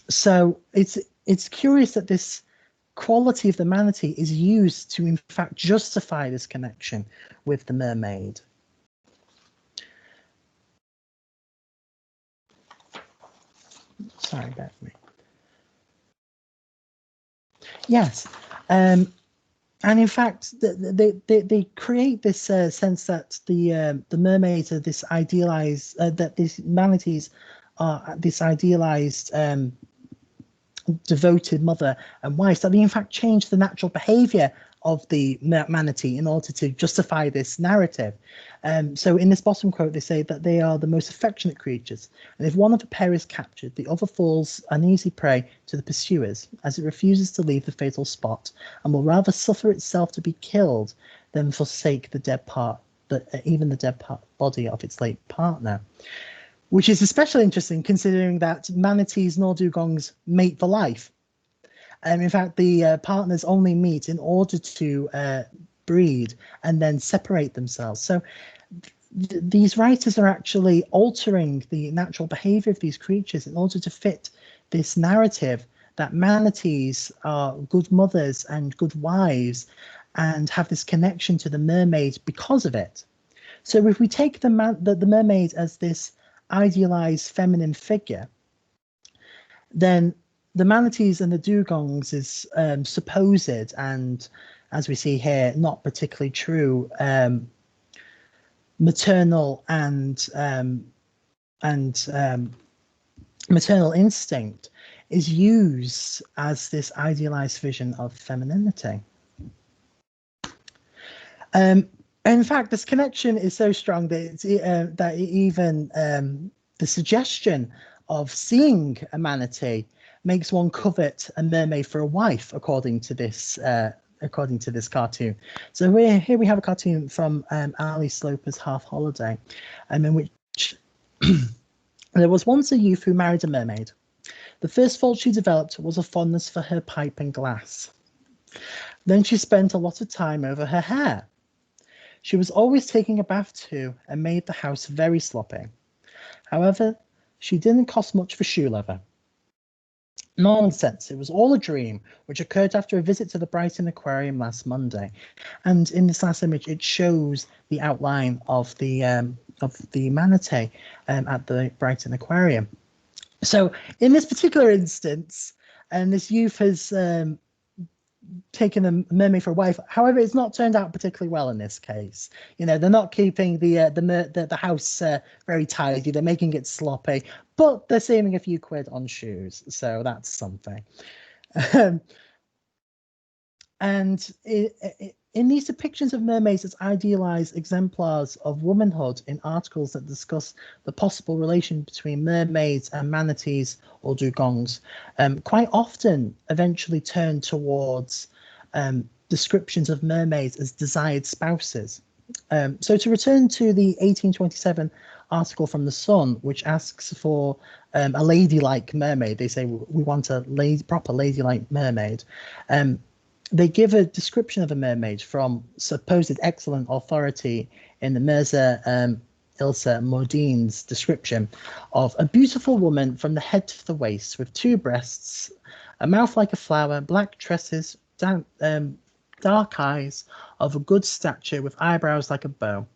So it's curious that this quality of the manatee is used to in fact justify this connection with the mermaid. Sorry, bear with me. Yes, and in fact, they create this sense that the mermaids are this idealized, that these manatees are this idealized devoted mother and wife, that they in fact change the natural behavior of the manatee in order to justify this narrative. So in this bottom quote, they say that they are the most affectionate creatures, and if one of the pair is captured, the other falls an easy prey to the pursuers, as it refuses to leave the fatal spot and will rather suffer itself to be killed than forsake the dead part, even the dead body of its late partner. Which is especially interesting considering that manatees nor dugongs mate for life. In fact, the partners only meet in order to breed and then separate themselves. So these writers are actually altering the natural behavior of these creatures in order to fit this narrative that manatees are good mothers and good wives and have this connection to the mermaid because of it. So if we take the mermaid as this idealized feminine figure, then the manatees and the dugongs is supposed, and as we see here, not particularly true, maternal and maternal instinct is used as this idealized vision of femininity. In fact, this connection is so strong that even the suggestion of seeing a manatee makes one covet a mermaid for a wife, according to this cartoon. So here we have a cartoon from Ali Sloper's Half Holiday, in which there was once a youth who married a mermaid. The first fault she developed was a fondness for her pipe and glass. Then she spent a lot of time over her hair. She was always taking a bath too and made the house very sloppy. However, she didn't cost much for shoe leather. Nonsense, it was all a dream, which occurred after a visit to the Brighton Aquarium last Monday. And in this last image, it shows the outline of the manatee at the Brighton Aquarium. So in this particular instance, this youth has taken a mermaid for a wife. However, it's not turned out particularly well in this case. You know, they're not keeping the house very tidy. They're making it sloppy, but they're saving a few quid on shoes, so that's something. And in these depictions of mermaids as idealized exemplars of womanhood in articles that discuss the possible relation between mermaids and manatees or dugongs, quite often eventually turn towards descriptions of mermaids as desired spouses. So to return to the 1827 article from The Sun, which asks for a ladylike mermaid, they say we want a proper ladylike mermaid. They give a description of a mermaid from supposed excellent authority in the Mirza Ilsa Modine's description of a beautiful woman from the head to the waist with two breasts, a mouth like a flower, black tresses, dark eyes, of a good stature with eyebrows like a bow.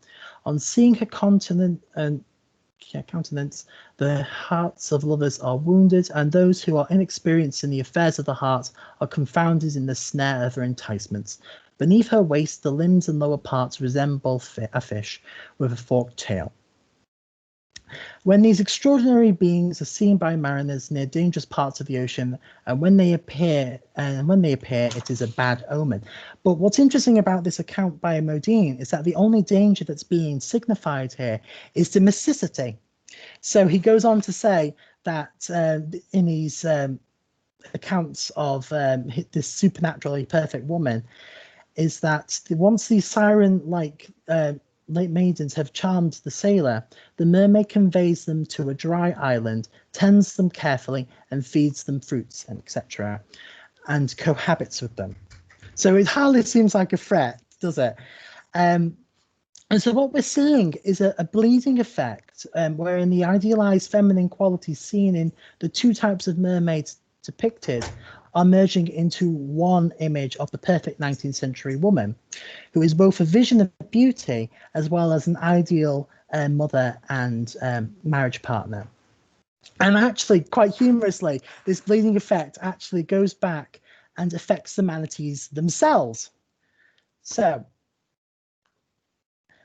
On seeing her countenance, the hearts of lovers are wounded, and those who are inexperienced in the affairs of the heart are confounded in the snare of her enticements. Beneath her waist, the limbs and lower parts resemble a fish with a forked tail. When these extraordinary beings are seen by mariners near dangerous parts of the ocean, and when they appear, it is a bad omen. But what's interesting about this account by Modine is that the only danger that's being signified here is domesticity. So he goes on to say that in these accounts of this supernaturally perfect woman, is that once these siren-like late maidens have charmed the sailor, the mermaid conveys them to a dry island, tends them carefully, and feeds them fruits, etc., and cohabits with them. So it hardly seems like a threat, does it? And so what we're seeing is a bleeding effect, wherein the idealized feminine qualities seen in the two types of mermaids depicted are merging into one image of the perfect 19th century woman, who is both a vision of beauty as well as an ideal mother and marriage partner. And actually, quite humorously, this bleeding effect actually goes back and affects the manatees themselves. So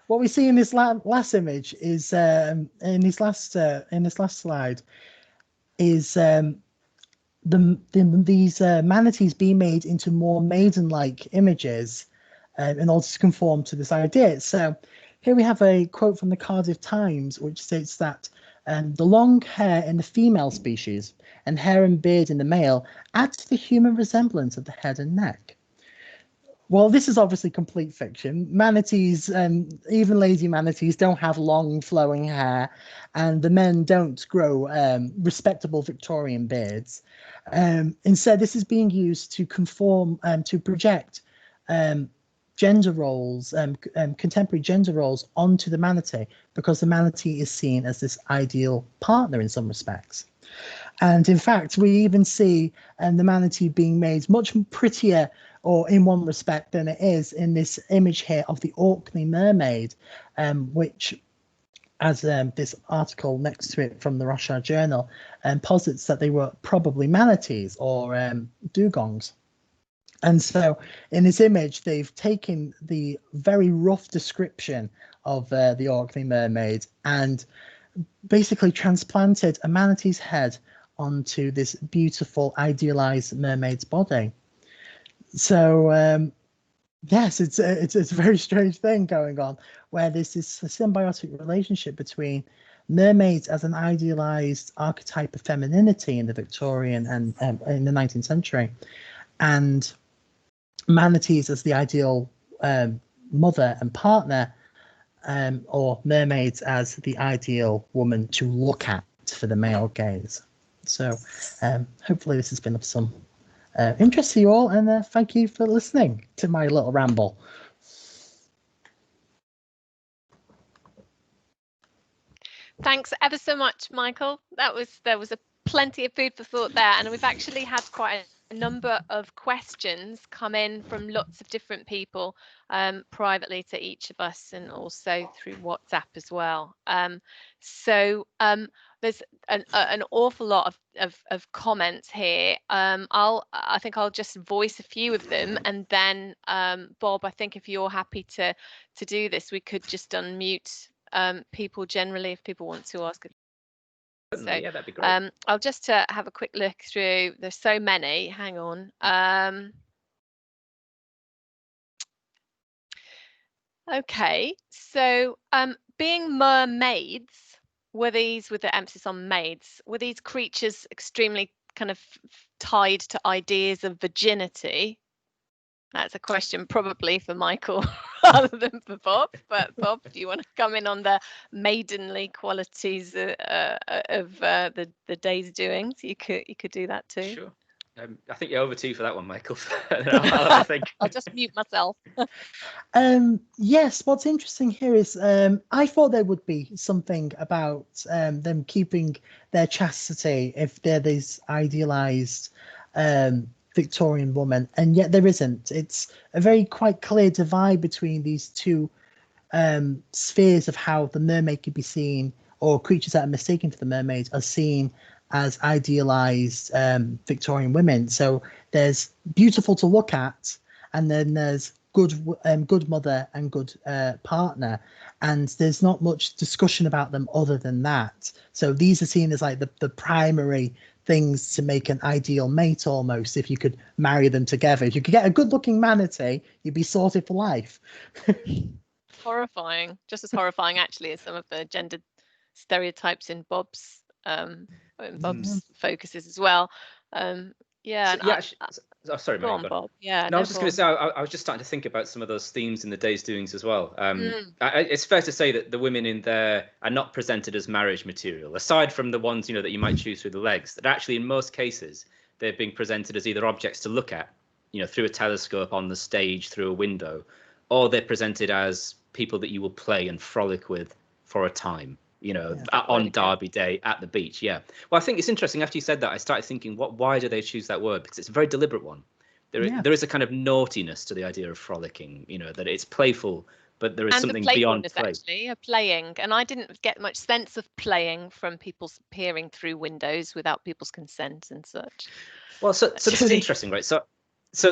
what we see in this last image is in this last slide is these manatees being made into more maiden-like images in order to conform to this idea. So here we have a quote from the Cardiff Times, which states that the long hair in the female species and hair and beard in the male add to the human resemblance of the head and neck. Well, this is obviously complete fiction. Manatees, even lady manatees, don't have long flowing hair, and the men don't grow respectable Victorian beards. Instead, this is being used to conform, to project gender roles, contemporary gender roles onto the manatee, because the manatee is seen as this ideal partner in some respects. And in fact, we even see the manatee being made much prettier, or in one respect, than it is in this image here of the Orkney mermaid, which, as this article next to it from the Rothschild Journal posits that they were probably manatees or dugongs. And so in this image, they've taken the very rough description of the Orkney mermaid and basically transplanted a manatee's head onto this beautiful idealized mermaid's body. So yes, it's a very strange thing going on, where there's this symbiotic relationship between mermaids as an idealized archetype of femininity in the Victorian and in the 19th century, and manatees as the ideal mother and partner, or mermaids as the ideal woman to look at for the male gaze. So hopefully this has been of some interest to you all, and thank you for listening to my little ramble. Thanks ever so much, Michael. There was a plenty of food for thought there, and we've actually had quite a number of questions come in from lots of different people privately to each of us, and also through WhatsApp as well. There's an awful lot of comments here. I think I'll just voice a few of them, and then Bob, I think if you're happy to do this, we could just unmute people generally if people want to ask. So yeah, that'd be great. I'll just have a quick look through. There's so many. Hang on. Okay, so being mermaids, were these, with the emphasis on maids, were these creatures extremely kind of tied to ideas of virginity? That's a question probably for Michael rather than for Bob. But Bob, do you want to come in on the maidenly qualities of the day's doings? You could do that too. Sure. I think you're over two for that one, Michael. I think I'll just mute myself. Yes, what's interesting here is I thought there would be something about them keeping their chastity if they're this idealized Victorian woman, and yet there isn't. It's a very quite clear divide between these two spheres of how the mermaid could be seen, or creatures that are mistaken for the mermaids are seen as idealized Victorian women. So there's beautiful to look at, and then there's good mother and good partner, and there's not much discussion about them other than that. So these are seen as like the primary things to make an ideal mate, almost. If you could marry them together, if you could get a good-looking manatee, you'd be sorted for life. Horrifying, just as horrifying actually as some of the gender stereotypes in Bob's focuses as well. Sorry, go Mary, on, Bob. Yeah, no, I was just going to say, I was just starting to think about some of those themes in the day's doings as well. It's fair to say that the women in there are not presented as marriage material, aside from the ones that you might choose through the legs. That actually, in most cases, they're being presented as either objects to look at, through a telescope, on the stage, through a window, or they're presented as people that you will play and frolic with for a time. On Derby Day at the beach. Yeah. Well, I think it's interesting. After you said that, I started thinking, why do they choose that word? Because it's a very deliberate one. There is a kind of naughtiness to the idea of frolicking, that it's playful, but there is something beyond play. Actually, a playing. And I didn't get much sense of playing from people peering through windows without people's consent and such. Well, so this is interesting, right? So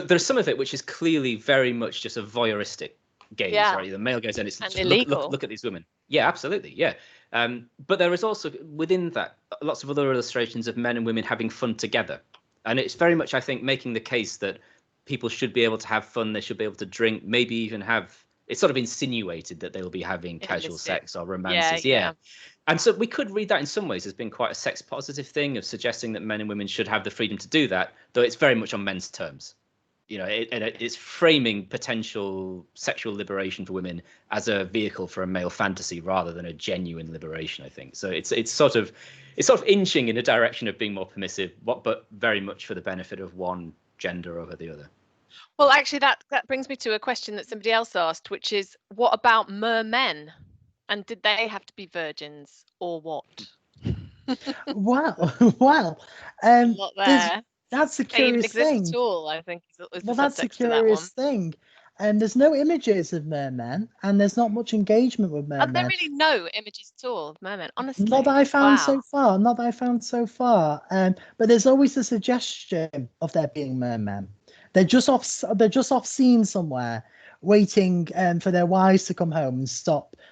there's some of it which is clearly very much just a voyeuristic gaze, right? The male gaze, and it's illegal. Look at these women. Yeah, absolutely. Yeah. But there is also within that lots of other illustrations of men and women having fun together. And it's very much, I think, making the case that people should be able to have fun, they should be able to drink, maybe even have, it's sort of insinuated that they'll be having casual sex or romances. Yeah. And so we could read that in some ways as being quite a sex positive thing, of suggesting that men and women should have the freedom to do that, though it's very much on men's terms. You know, it's framing potential sexual liberation for women as a vehicle for a male fantasy rather than a genuine liberation, I think. So it's sort of inching in a direction of being more permissive, but very much for the benefit of one gender over the other. Well, actually, that brings me to a question that somebody else asked, which is, what about mermen? And did they have to be virgins or what? Well, Not there. That's a They even curious exist thing. at all, I think, is the That's a subtext to that one. curious thing. And there's no images of mermen, and there's not much engagement with Are mermen. there really no images at all of mermen? Honestly, Not that I found wow. so far. Not that I found so far. But there's always a suggestion of there being mermen. They're just off scene somewhere, waiting for their wives to come home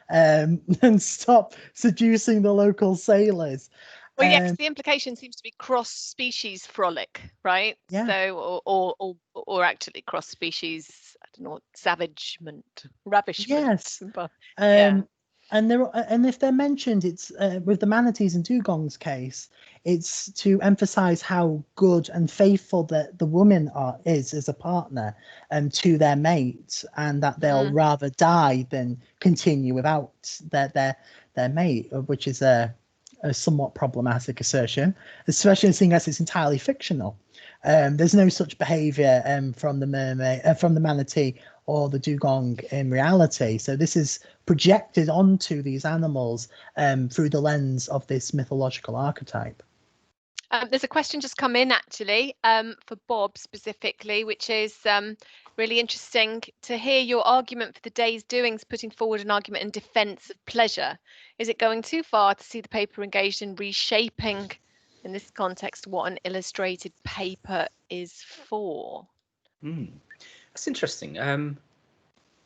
and stop seducing the local sailors. Well, yeah, 'cause the implication seems to be cross-species frolic, right? Yeah. So, or actually cross-species, I don't know, savagement, ravishment. Yes. But, yeah. And if they're mentioned, it's with the manatees and dugongs case, it's to emphasize how good and faithful the woman is as a partner to their mate, and that they'll rather die than continue without their mate, which is a somewhat problematic assertion, especially seeing as it's entirely fictional. There's no such behavior from the manatee or the dugong in reality. So this is projected onto these animals through the lens of this mythological archetype. There's a question just come in actually for Bob specifically, which is really interesting to hear your argument for the day's doings, putting forward an argument in defense of pleasure. Is it going too far to see the paper engaged in reshaping, in this context, what an illustrated paper is for? That's interesting.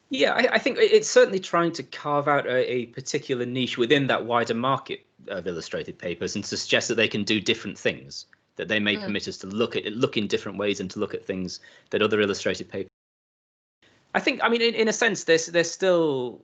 Yeah, I think it's certainly trying to carve out a particular niche within that wider market of illustrated papers, and to suggest that they can do different things, that they may permit us to look in different ways and to look at things that other illustrated papers. I think, I mean, in a sense, it's still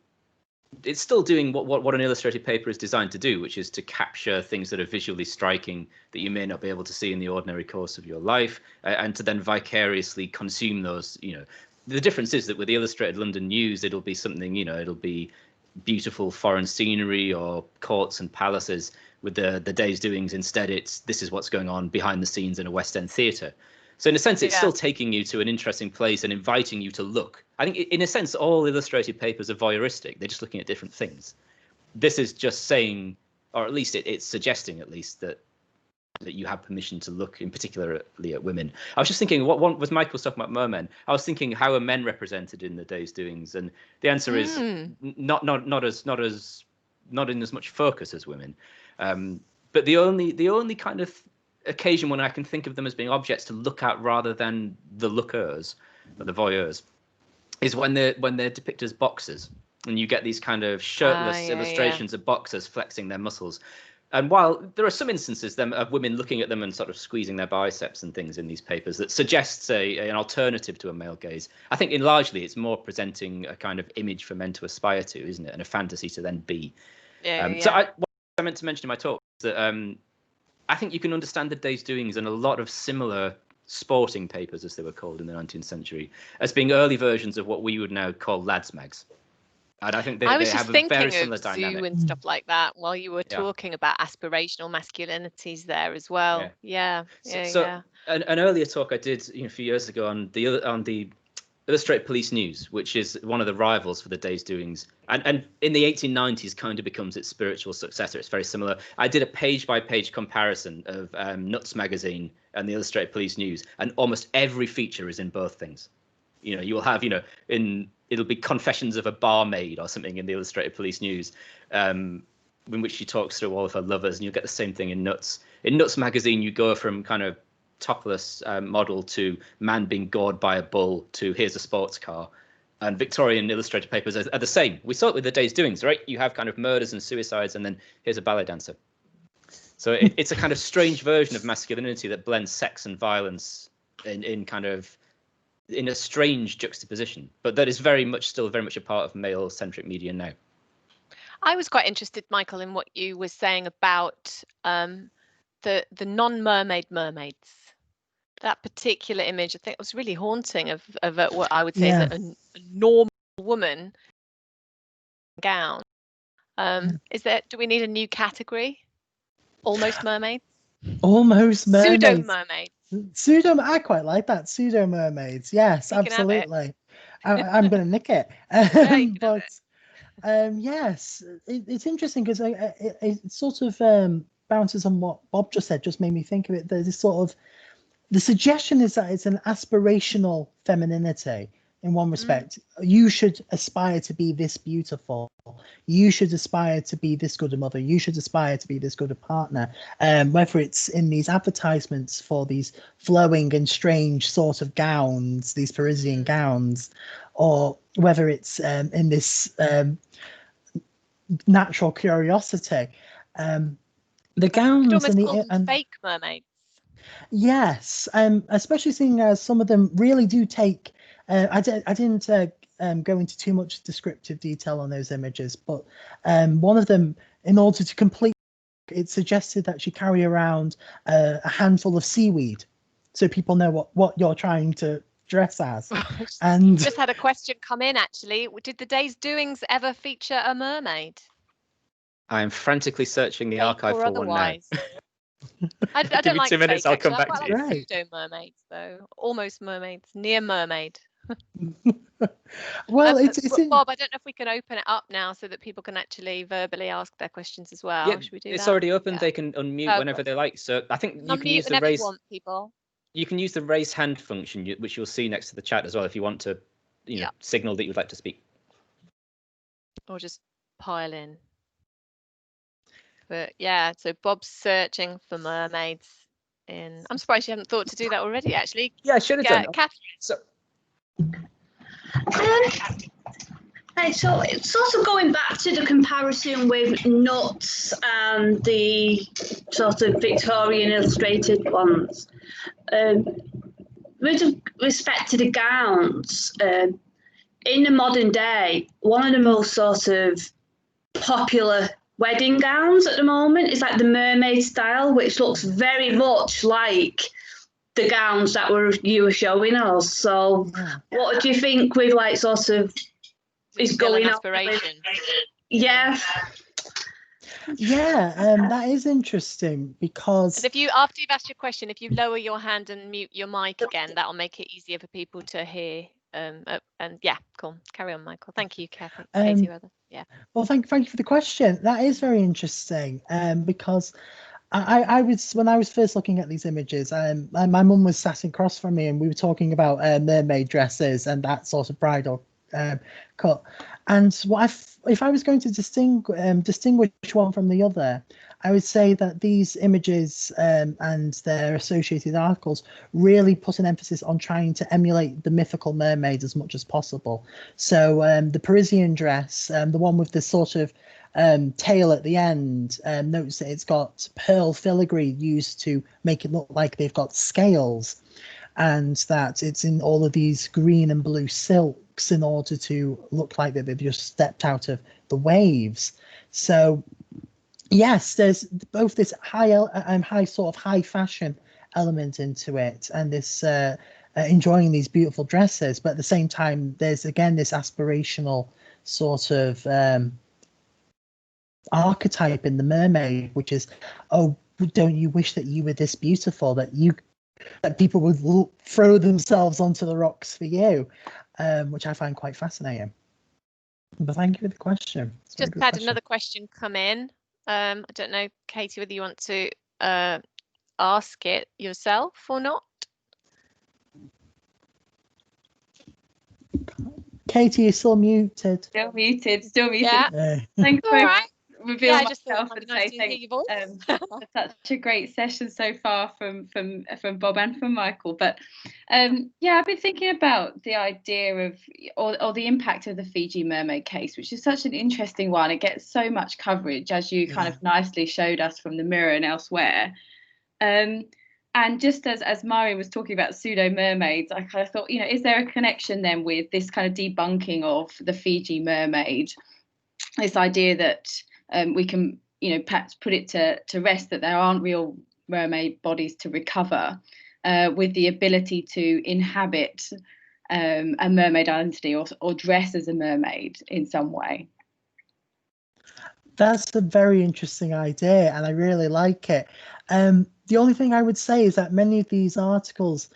doing what an illustrated paper is designed to do, which is to capture things that are visually striking that you may not be able to see in the ordinary course of your life, and to then vicariously consume those. You know, the difference is that with the Illustrated London News, it'll be something, you know, it'll be beautiful foreign scenery or courts and palaces. With the day's doings, instead, this is what's going on behind the scenes in a West End theatre. So in a sense, it's still taking you to an interesting place and inviting you to look. I think in a sense, all illustrated papers are voyeuristic. They're just looking at different things. This is just saying, or at least it's suggesting at least that you have permission to look in particularly at women. I was just thinking, what one was Michael was talking about mermen. I was thinking, how are men represented in the day's doings? And the answer is not in as much focus as women. But the only kind of occasion when I can think of them as being objects to look at rather than the lookers or the voyeurs is when they're depicted as boxers, and you get these kind of shirtless illustrations of boxers flexing their muscles. And while there are some instances of women looking at them and sort of squeezing their biceps and things in these papers that suggests an alternative to a male gaze, I think largely it's more presenting a kind of image for men to aspire to, isn't it, and a fantasy to then be. So what I meant to mention in my talk is that I think you can understand the day's doings and a lot of similar sporting papers, as they were called in the 19th century, as being early versions of what we would now call lads' mags. And I think they have a very similar dynamic. Zoo and stuff like that while you were talking about aspirational masculinities there as well. So an earlier talk I did a few years ago on the Illustrated Police News, which is one of the rivals for the day's doings, and in the 1890s kind of becomes its spiritual successor. It's very similar. I did a page-by-page comparison of Nuts magazine and the Illustrated Police News, and almost every feature is in both things. You know, you will have, it'll be Confessions of a Barmaid or something in the Illustrated Police News, in which she talks through all of her lovers, and you'll get the same thing in Nuts. In Nuts magazine, you go from kind of topless model to man being gored by a bull to here's a sports car. And Victorian illustrated papers are the same. We saw it with the day's doings, right? You have kind of murders and suicides, and then here's a ballet dancer. So it's a kind of strange version of masculinity that blends sex and violence in a strange juxtaposition, but that is still very much a part of male-centric media now. I was quite interested, Michael, in what you were saying about the non-mermaid mermaids. That particular image, I think, was really haunting of what I would say is a normal woman gown. Do we need a new category? Almost mermaids? Almost mermaids. Pseudo mermaids. I quite like that. Pseudo mermaids. Yes, absolutely. I'm going to nick it. Yes, it's interesting because it sort of bounces on what Bob just said. Just made me think of it. There's this sort of, the suggestion is that it's an aspirational femininity. In one respect, you should aspire to be this beautiful. You should aspire to be this good a mother. You should aspire to be this good a partner. Whether it's in these advertisements for these flowing and strange sort of gowns, these Parisian gowns, or whether it's in this natural curiosity. The gowns and fake mermaids. Yes, especially seeing as some of them really do take. I didn't go into too much descriptive detail on those images, but one of them, in order to complete, it suggested that she carry around a handful of seaweed, so people know what you're trying to dress as. And just had a question come in, actually. Did the day's doings ever feature a mermaid? I am frantically searching the archive for otherwise. one now. I don't Give me like 2 minutes, fake, I'll come actually. back to you. Like pseudo mermaids, though. Almost mermaids, near mermaid. Well, Bob, I don't know if we can open it up now so that people can actually verbally ask their questions as well. Yeah, should we do it's that? already open. They can unmute whenever they like. So I think you can use the raise. You can use the raise hand function, which you'll see next to the chat as well, if you want to, signal that you would like to speak. Or just pile in. But yeah, so Bob's searching for mermaids. I'm surprised you haven't thought to do that already, actually. Yeah, I should have done. Catherine. So it's sort of going back to the comparison with nuts and the sort of Victorian illustrated ones. With respect to the gowns, in the modern day, one of the most sort of popular wedding gowns at the moment is like the mermaid style, which looks very much like the gowns that you were showing us. So what do you think with like sort of is going on? Yeah. That is interesting because. And after you've asked your question, if you lower your hand and mute your mic again, that'll make it easier for people to hear. And yeah, cool. Carry on, Michael. Thank you, Katie. Yeah. Well, thank you for the question. That is very interesting. Because I was, when I was first looking at these images, my mum was sat across from me, and we were talking about mermaid dresses and that sort of bridal cut. And if I was going to distinguish one from the other, I would say that these images and their associated articles really put an emphasis on trying to emulate the mythical mermaid as much as possible. So the Parisian dress, the one with the sort of tail at the end, notice that it's got pearl filigree used to make it look like they've got scales, and that it's in all of these green and blue silks in order to look like that they've just stepped out of the waves. So yes, there's both this high sort of high fashion element into it, and this enjoying these beautiful dresses, but at the same time there's again this aspirational sort of archetype in the mermaid, which is, oh, don't you wish that you were this beautiful, that people would throw themselves onto the rocks for you, which I find quite fascinating. But thank you for the question. Just had another question come in. I don't know, Katie, whether you want to ask it yourself or not. Katie, you're still muted. Still muted. Yeah. Thanks. All right. reveal I just thought myself it might and be nice say to hear your voice. for such a great session so far from Bob and from Michael. But yeah, I've been thinking about the idea of or the impact of the Fiji mermaid case, which is such an interesting one. It gets so much coverage, as you kind of nicely showed us from the Mirror and elsewhere. And just as Mari was talking about pseudo mermaids, I kind of thought, you know, is there a connection then with this kind of debunking of the Fiji mermaid? This idea that we can, you know, perhaps put it to rest that there aren't real mermaid bodies to recover, with the ability to inhabit a mermaid identity or dress as a mermaid in some way. That's a very interesting idea, and I really like it. The only thing I would say is that many of these articles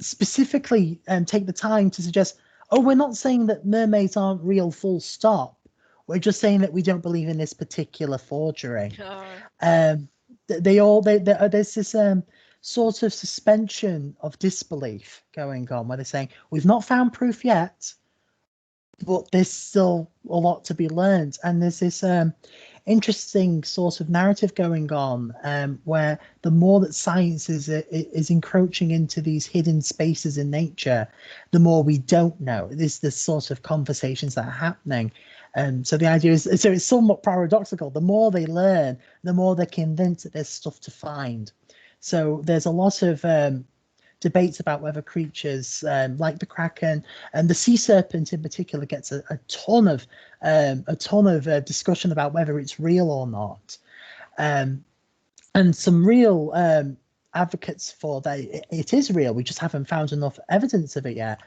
specifically take the time to suggest, oh, we're not saying that mermaids aren't real, full stop. We're just saying that we don't believe in this particular forgery. There's this sort of suspension of disbelief going on where they're saying, we've not found proof yet, but there's still a lot to be learned. And there's this interesting sort of narrative going on where the more that science is encroaching into these hidden spaces in nature, the more we don't know. There's this sort of conversations that are happening. So the idea is, so it's somewhat paradoxical. The more they learn, the more they're convinced that there's stuff to find. So there's a lot of debates about whether creatures like the kraken and the sea serpent in particular gets a ton of discussion about whether it's real or not, and some real advocates for that it is real. We just haven't found enough evidence of it yet.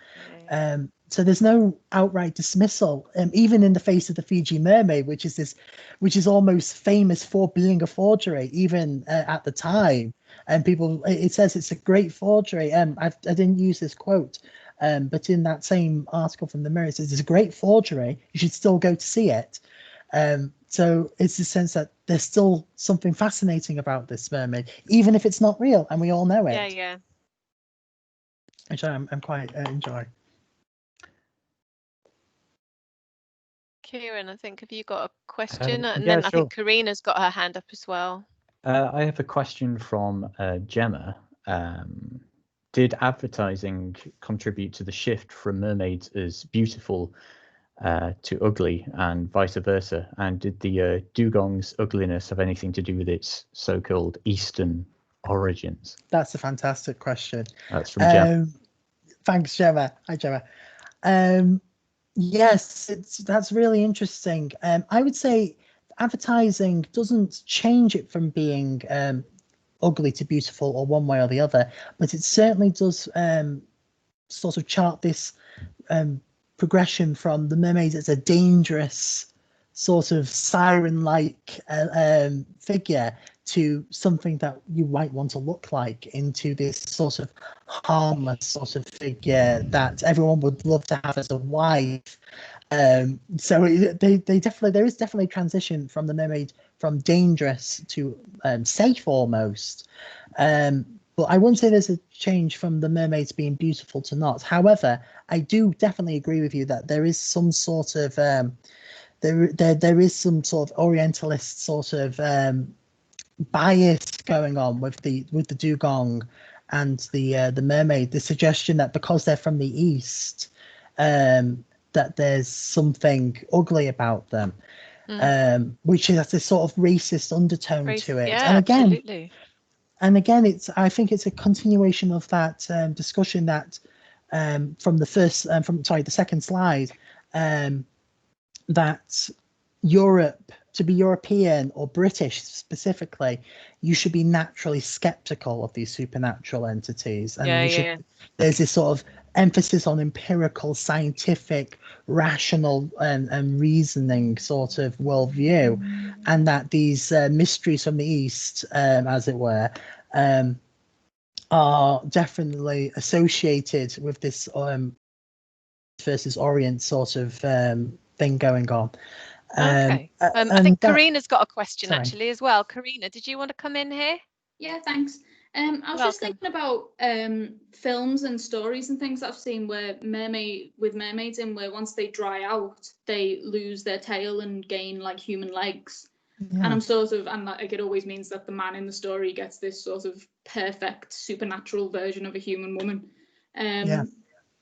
So there's no outright dismissal, even in the face of the Fiji mermaid, which is almost famous for being a forgery, even at the time. And people, it says it's a great forgery. I didn't use this quote, but in that same article from the Mirror, it says it's a great forgery. You should still go to see it. So it's the sense that there's still something fascinating about this mermaid, even if it's not real, and we all know it. Yeah. Which I'm quite enjoy. Kieran, I think, have you got a question? And yeah, then sure. I think Karina's got her hand up as well. I have a question from Gemma. Did advertising contribute to the shift from mermaids as beautiful to ugly and vice versa? And did the dugong's ugliness have anything to do with its so-called Eastern origins? That's a fantastic question. That's from Gemma. Thanks, Gemma. Hi, Gemma. Yes, that's really interesting. I would say advertising doesn't change it from being ugly to beautiful or one way or the other, but it certainly does sort of chart this progression from the mermaids as a dangerous sort of siren-like figure to something that you might want to look like, into this sort of harmless sort of figure that everyone would love to have as a wife. So there is definitely transition from the mermaid from dangerous to safe almost. But I wouldn't say there's a change from the mermaids being beautiful to not. However, I do definitely agree with you that there is some sort of there is some sort of Orientalist sort of bias going on with the dugong and the mermaid. The suggestion that because they're from the East, that there's something ugly about them, which has this sort of racist undertone to it. Yeah, absolutely. And again, I think it's a continuation of that discussion that from the second slide, that Europe, to be European or British specifically, you should be naturally skeptical of these supernatural entities. And there's this sort of emphasis on empirical, scientific, rational and reasoning sort of worldview, and that these mysteries from the East, as it were, are definitely associated with this versus Orient sort of thing going on. Okay. I think Karina's got a question actually as well. Karina, did you want to come in here? Yeah, thanks. I was just thinking about films and stories and things that I've seen where mermaids in, where once they dry out, they lose their tail and gain like human legs. And I'm sort of, and like it always means that the man in the story gets this sort of perfect supernatural version of a human woman.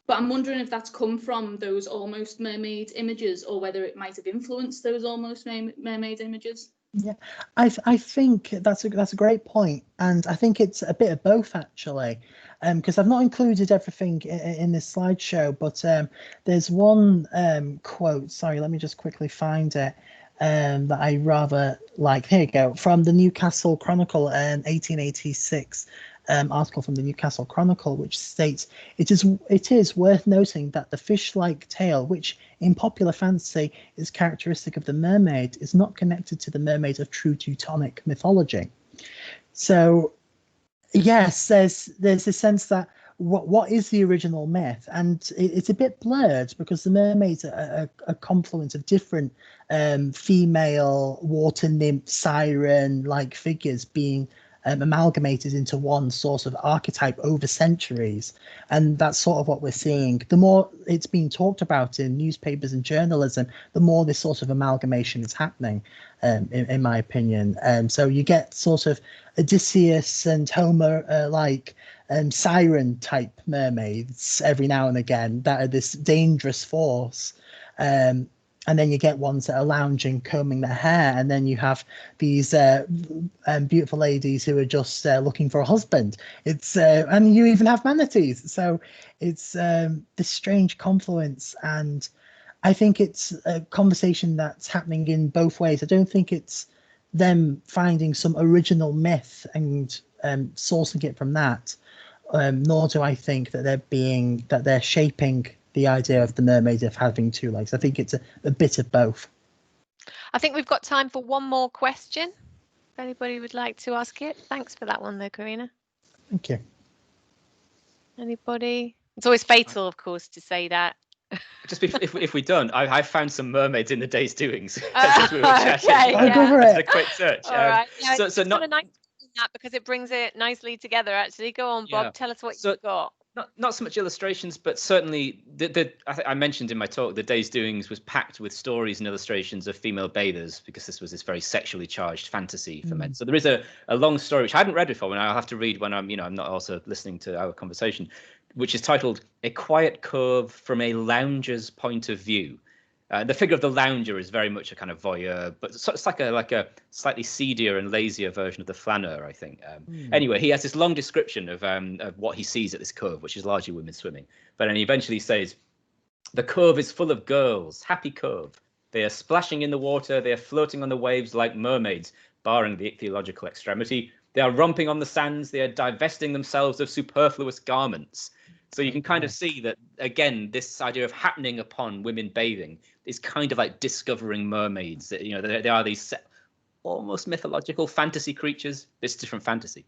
But I'm wondering if that's come from those almost mermaid images, or whether it might have influenced those almost mermaid images. Yeah, I think that's a great point, and I think it's a bit of both actually, because I've not included everything in this slideshow, but there's one quote. Sorry, let me just quickly find it. That I rather like. Here you go, from the Newcastle Chronicle, 1886. Article from the Newcastle Chronicle, which states it is worth noting that the fish-like tail, which in popular fancy is characteristic of the mermaid, is not connected to the mermaid of true Teutonic mythology. So yes, there's a sense that what is the original myth, and it's a bit blurred because the mermaids are a confluence of different female water nymph, siren like figures being amalgamated into one sort of archetype over centuries, and that's sort of what we're seeing. The more it's being talked about in newspapers and journalism, the more this sort of amalgamation is happening, in my opinion. So you get sort of Odysseus and Homer like siren type mermaids every now and again that are this dangerous force. And then you get ones that are lounging, combing their hair, and then you have these beautiful ladies who are just looking for a husband. It's and you even have manatees. So it's this strange confluence, and I think it's a conversation that's happening in both ways. I don't think it's them finding some original myth and sourcing it from that, nor do I think that they're shaping the idea of the mermaid of having two legs. I think it's a bit of both. I think we've got time for one more question. If anybody would like to ask it. Thanks for that one though, Karina. Thank you. Anybody? It's always fatal, of course, to say that. Just if we don't, I found some mermaids in the day's doings. As we were chatting. Okay, I'll go for It's it. a quick search. All right. Yeah, so not a nice that because it brings it nicely together. Actually, go on, Bob. Tell us what you've got. Not so much illustrations, but certainly I mentioned in my talk the day's doings was packed with stories and illustrations of female bathers, because this was this very sexually charged fantasy for men. So there is a long story which I hadn't read before, and I'll have to read when I'm not also listening to our conversation, which is titled "A Quiet Cove from a Lounger's Point of View." The figure of the lounger is very much a kind of voyeur, but it's like a slightly seedier and lazier version of the flaneur, I think. Anyway, he has this long description of what he sees at this cove, which is largely women swimming. But then he eventually says, "The cove is full of girls, happy cove. They are splashing in the water, they are floating on the waves like mermaids, barring the ichthyological extremity. They are romping on the sands, they are divesting themselves of superfluous garments." So you can kind of see that, again, this idea of happening upon women bathing is kind of like discovering mermaids. They are these almost mythological fantasy creatures. It's different fantasy.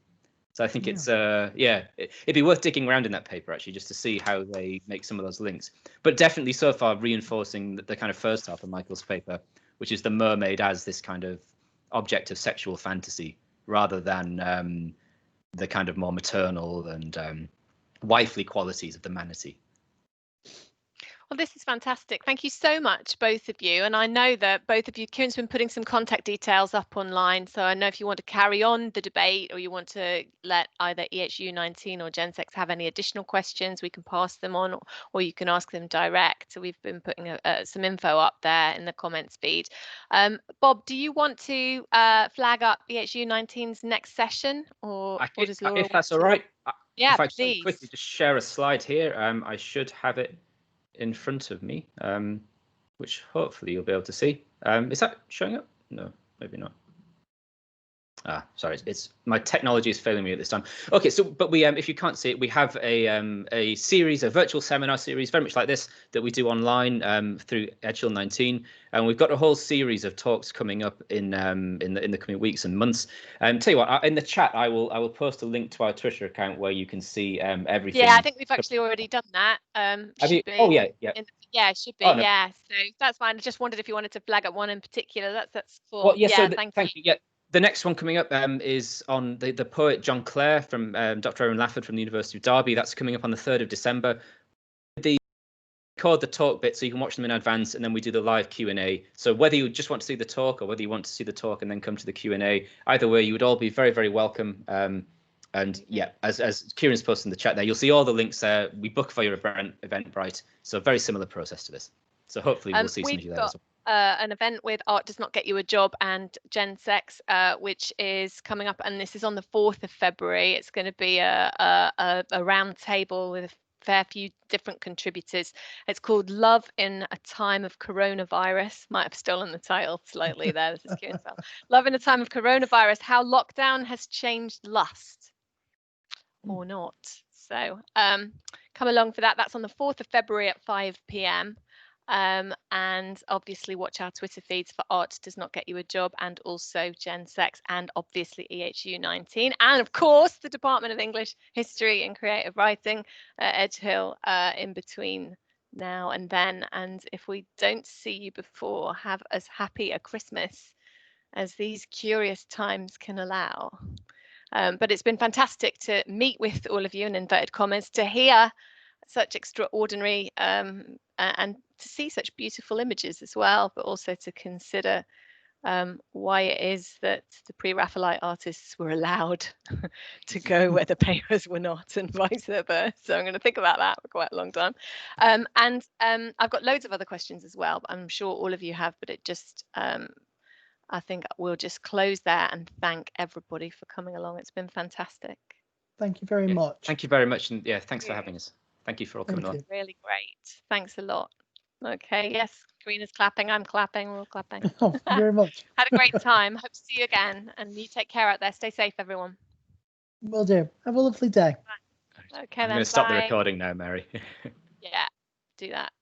So I think it's, it'd be worth digging around in that paper, actually, just to see how they make some of those links. But definitely so far reinforcing the kind of first half of Michael's paper, which is the mermaid as this kind of object of sexual fantasy, rather than the kind of more maternal and wifely qualities of the manatee. Well, this is fantastic. Thank you so much, both of you. And I know that both of you, Kieran's been putting some contact details up online. So I know if you want to carry on the debate, or you want to let either EHU 19 or GenSex have any additional questions, we can pass them on, or you can ask them direct. So we've been putting some info up there in the comments feed. Bob, do you want to flag up EHU 19's next session, or does Laura if that's all right? Yeah, if I please. quickly just share a slide here, I should have it in front of me, which hopefully you'll be able to see. Is that showing up? No, maybe not. Sorry, it's my technology is failing me at this time. Okay, so but we if you can't see it, we have a series, a virtual seminar series, very much like this, that we do online through Edgehill 19, and we've got a whole series of talks coming up in the coming weeks and months. Tell you what, in the chat I will post a link to our Twitter account where you can see everything. Yeah, I think we've actually already done that. Have you? Oh yeah. Yeah, it should be. Oh, no. Yeah, so that's fine. I just wondered if you wanted to flag up one in particular. That's cool. Well, yeah. So thank you. Yeah. The next one coming up is on the poet John Clare from Dr. Owen Lafford from the University of Derby. That's coming up on the 3rd of December. record the talk bit so you can watch them in advance, and then we do the live Q&A. So whether you just want to see the talk or whether you want to see the talk and then come to the Q&A, either way, you would all be very, very welcome. And yeah, as Kieran's posted in the chat there, you'll see all the links there. We book for your Eventbrite, so very similar process to this. So hopefully we'll see some of you there as well. An event with Art Does Not Get You a Job and GenSex, which is coming up, and this is on the 4th of February. It's going to be a round table with a fair few different contributors. It's called Love in a Time of Coronavirus. Might have stolen the title slightly there. This is Kieran's title. Love in a Time of Coronavirus, How Lockdown Has Changed Lust or Not. So come along for that. That's on the 4th of February at 5 p.m. And obviously watch our Twitter feeds for Art Does Not Get You a Job, and also GenSex, and obviously EHU 19, and of course the Department of English, History and Creative Writing at Edge Hill in between now and then. And if we don't see you before, have as happy a Christmas as these curious times can allow. But it's been fantastic to meet with all of you in inverted commas, to hear such extraordinary and to see such beautiful images as well, but also to consider why it is that the pre-Raphaelite artists were allowed to go where the painters were not, and vice versa. So I'm going to think about that for quite a long time. And I've got loads of other questions as well, but I'm sure all of you have, but it just, I think we'll just close there and thank everybody for coming along. It's been fantastic. Thank you very much. Thank you very much. And yeah, thanks for having us. Thank you for all coming along. Really great. Thanks a lot. Okay, yes, Karina's clapping, I'm clapping, we're all clapping. Oh, thank you very much. Had a great time. Hope to see you again. And you take care out there. Stay safe, everyone. Will do. Have a lovely day. Okay, I'm going to stop the recording now, Mary. Yeah, do that.